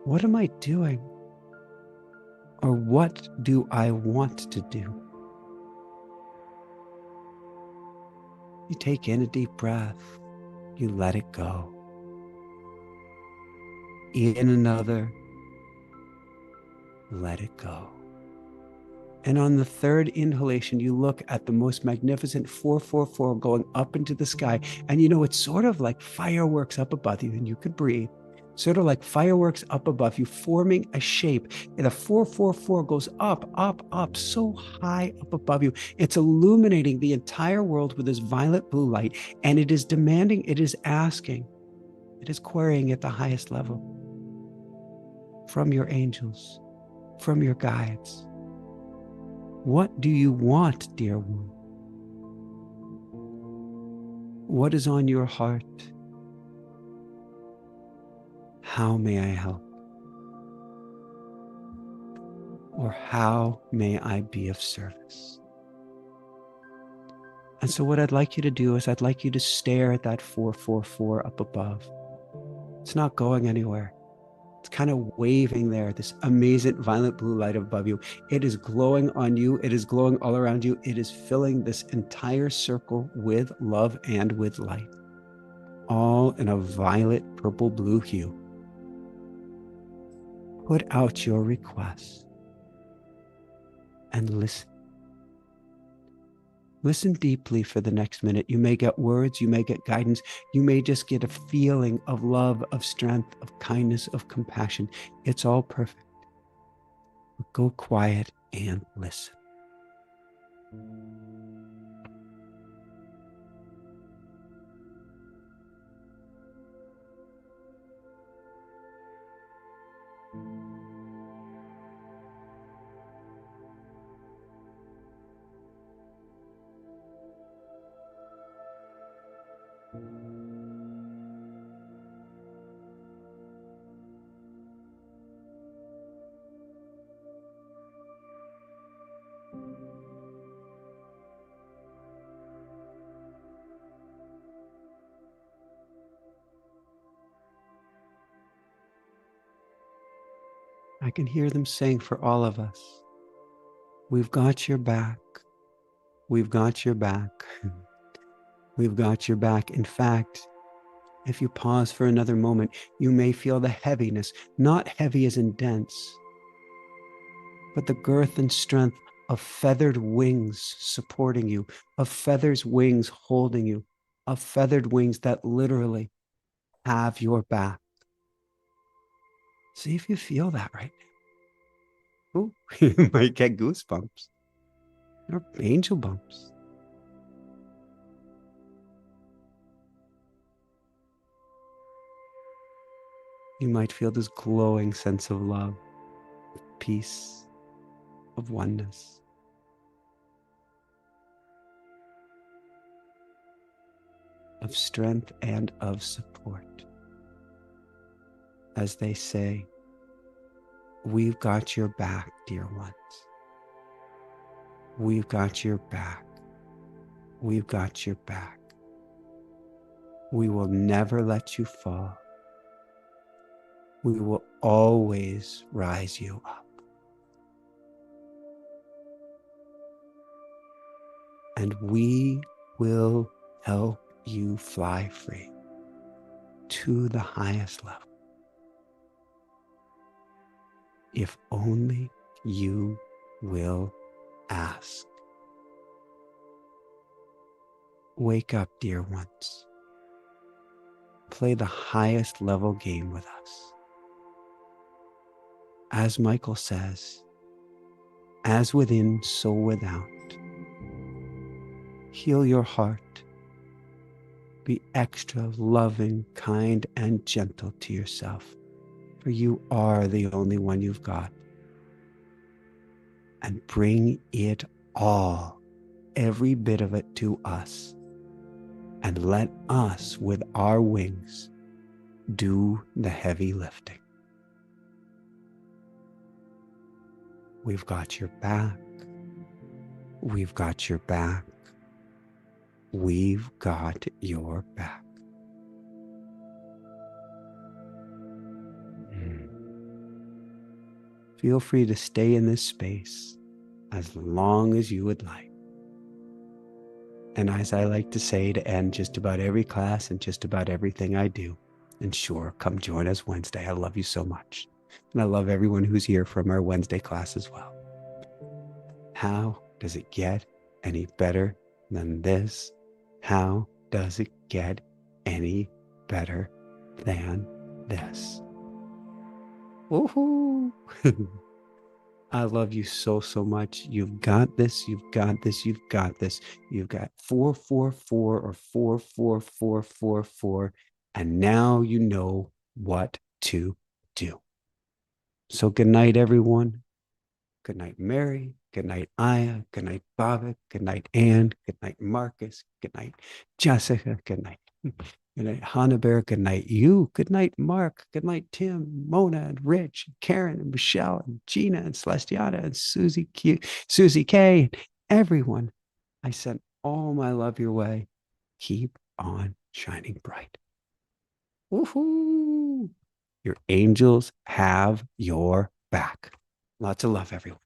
what am I doing? Or what do I want to do? You take in a deep breath. You let it go. In another, let it go. And on the third inhalation, you look at the most magnificent 444 going up into the sky. And it's sort of like fireworks up above you, and you could breathe. Sort of like fireworks up above you, forming a shape. And the 444 goes up, up, up, so high up above you. It's illuminating the entire world with this violet blue light. And it is demanding, it is asking, it is querying at the highest level from your angels, from your guides. What do you want, dear one? What is on your heart? How may I help? Or how may I be of service? And so what I'd like you to do is I'd like you to stare at that 444 up above. It's not going anywhere. It's kind of waving there, this amazing violet blue light above you. It is glowing on you. It is glowing all around you. It is filling this entire circle with love and with light, all in a violet, purple, blue hue. Put out your request and listen. Listen deeply for the next minute. You may get words, you may get guidance, you may just get a feeling of love, of strength, of kindness, of compassion. It's all perfect. But go quiet and listen. I can hear them saying for all of us, we've got your back. We've got your back. We've got your back. In fact, if you pause for another moment, you may feel the heaviness, not heavy as in dense, but the girth and strength of feathered wings supporting you, of feathers wings holding you, of feathered wings that literally have your back. See if you feel that right now. Oh, you might get goosebumps or angel bumps. You might feel this glowing sense of love, peace, of oneness. Of strength and of support. As they say, we've got your back, dear ones. We've got your back. We've got your back. We will never let you fall. We will always rise you up. And we will help you fly free to the highest level. If only you will ask. Wake up, dear ones. Play the highest level game with us. As Michael says, as within, so without. Heal your heart. Be extra loving, kind, and gentle to yourself, for you are the only one you've got. And bring it all, every bit of it, to us. And let us, with our wings, do the heavy lifting. We've got your back. We've got your back. We've got your back. Feel free to stay in this space as long as you would like. And as I like to say to end just about every class and just about everything I do, And sure, come join us Wednesday. I love you so much. And I love everyone who's here from our Wednesday class as well. How does it get any better than this? How does it get any better than this? Woohoo! I love you so, so much. You've got this. You've got this. You've got this. You've got 444 or 44444. And now you know what to do. So good night, everyone. Good night, Mary. Good night, Aya. Good night, Bobbitt. Good night, Ann. Good night, Marcus. Good night, Jessica. Good night. Good night, Hana Bear. Good night, you. Good night, Mark. Good night, Tim, Mona, and Rich, and Karen, and Michelle, and Gina, and Celestiana, and Susie K, and everyone. I send all my love your way. Keep on shining bright. Woohoo! Your angels have your back. Lots of love, everyone.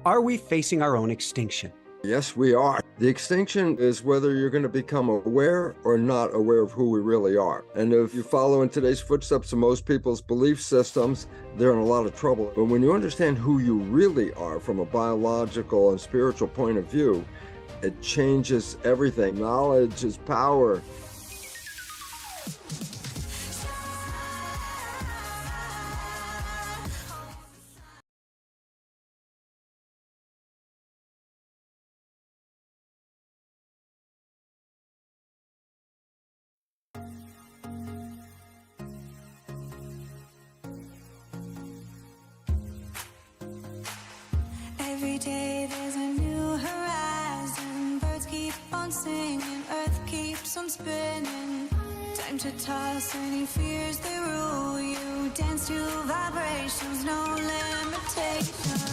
Are we facing our own extinction? Yes, we are. The extinction is whether you're going to become aware or not aware of who we really are. And if you follow in today's footsteps of most people's belief systems, they're in a lot of trouble. But when you understand who you really are from a biological and spiritual point of view, it changes everything. Knowledge is power. Every day there's a new horizon. Birds keep on singing, earth keeps on spinning. Time to toss any fears that rule you. Dance to vibrations, no limitations.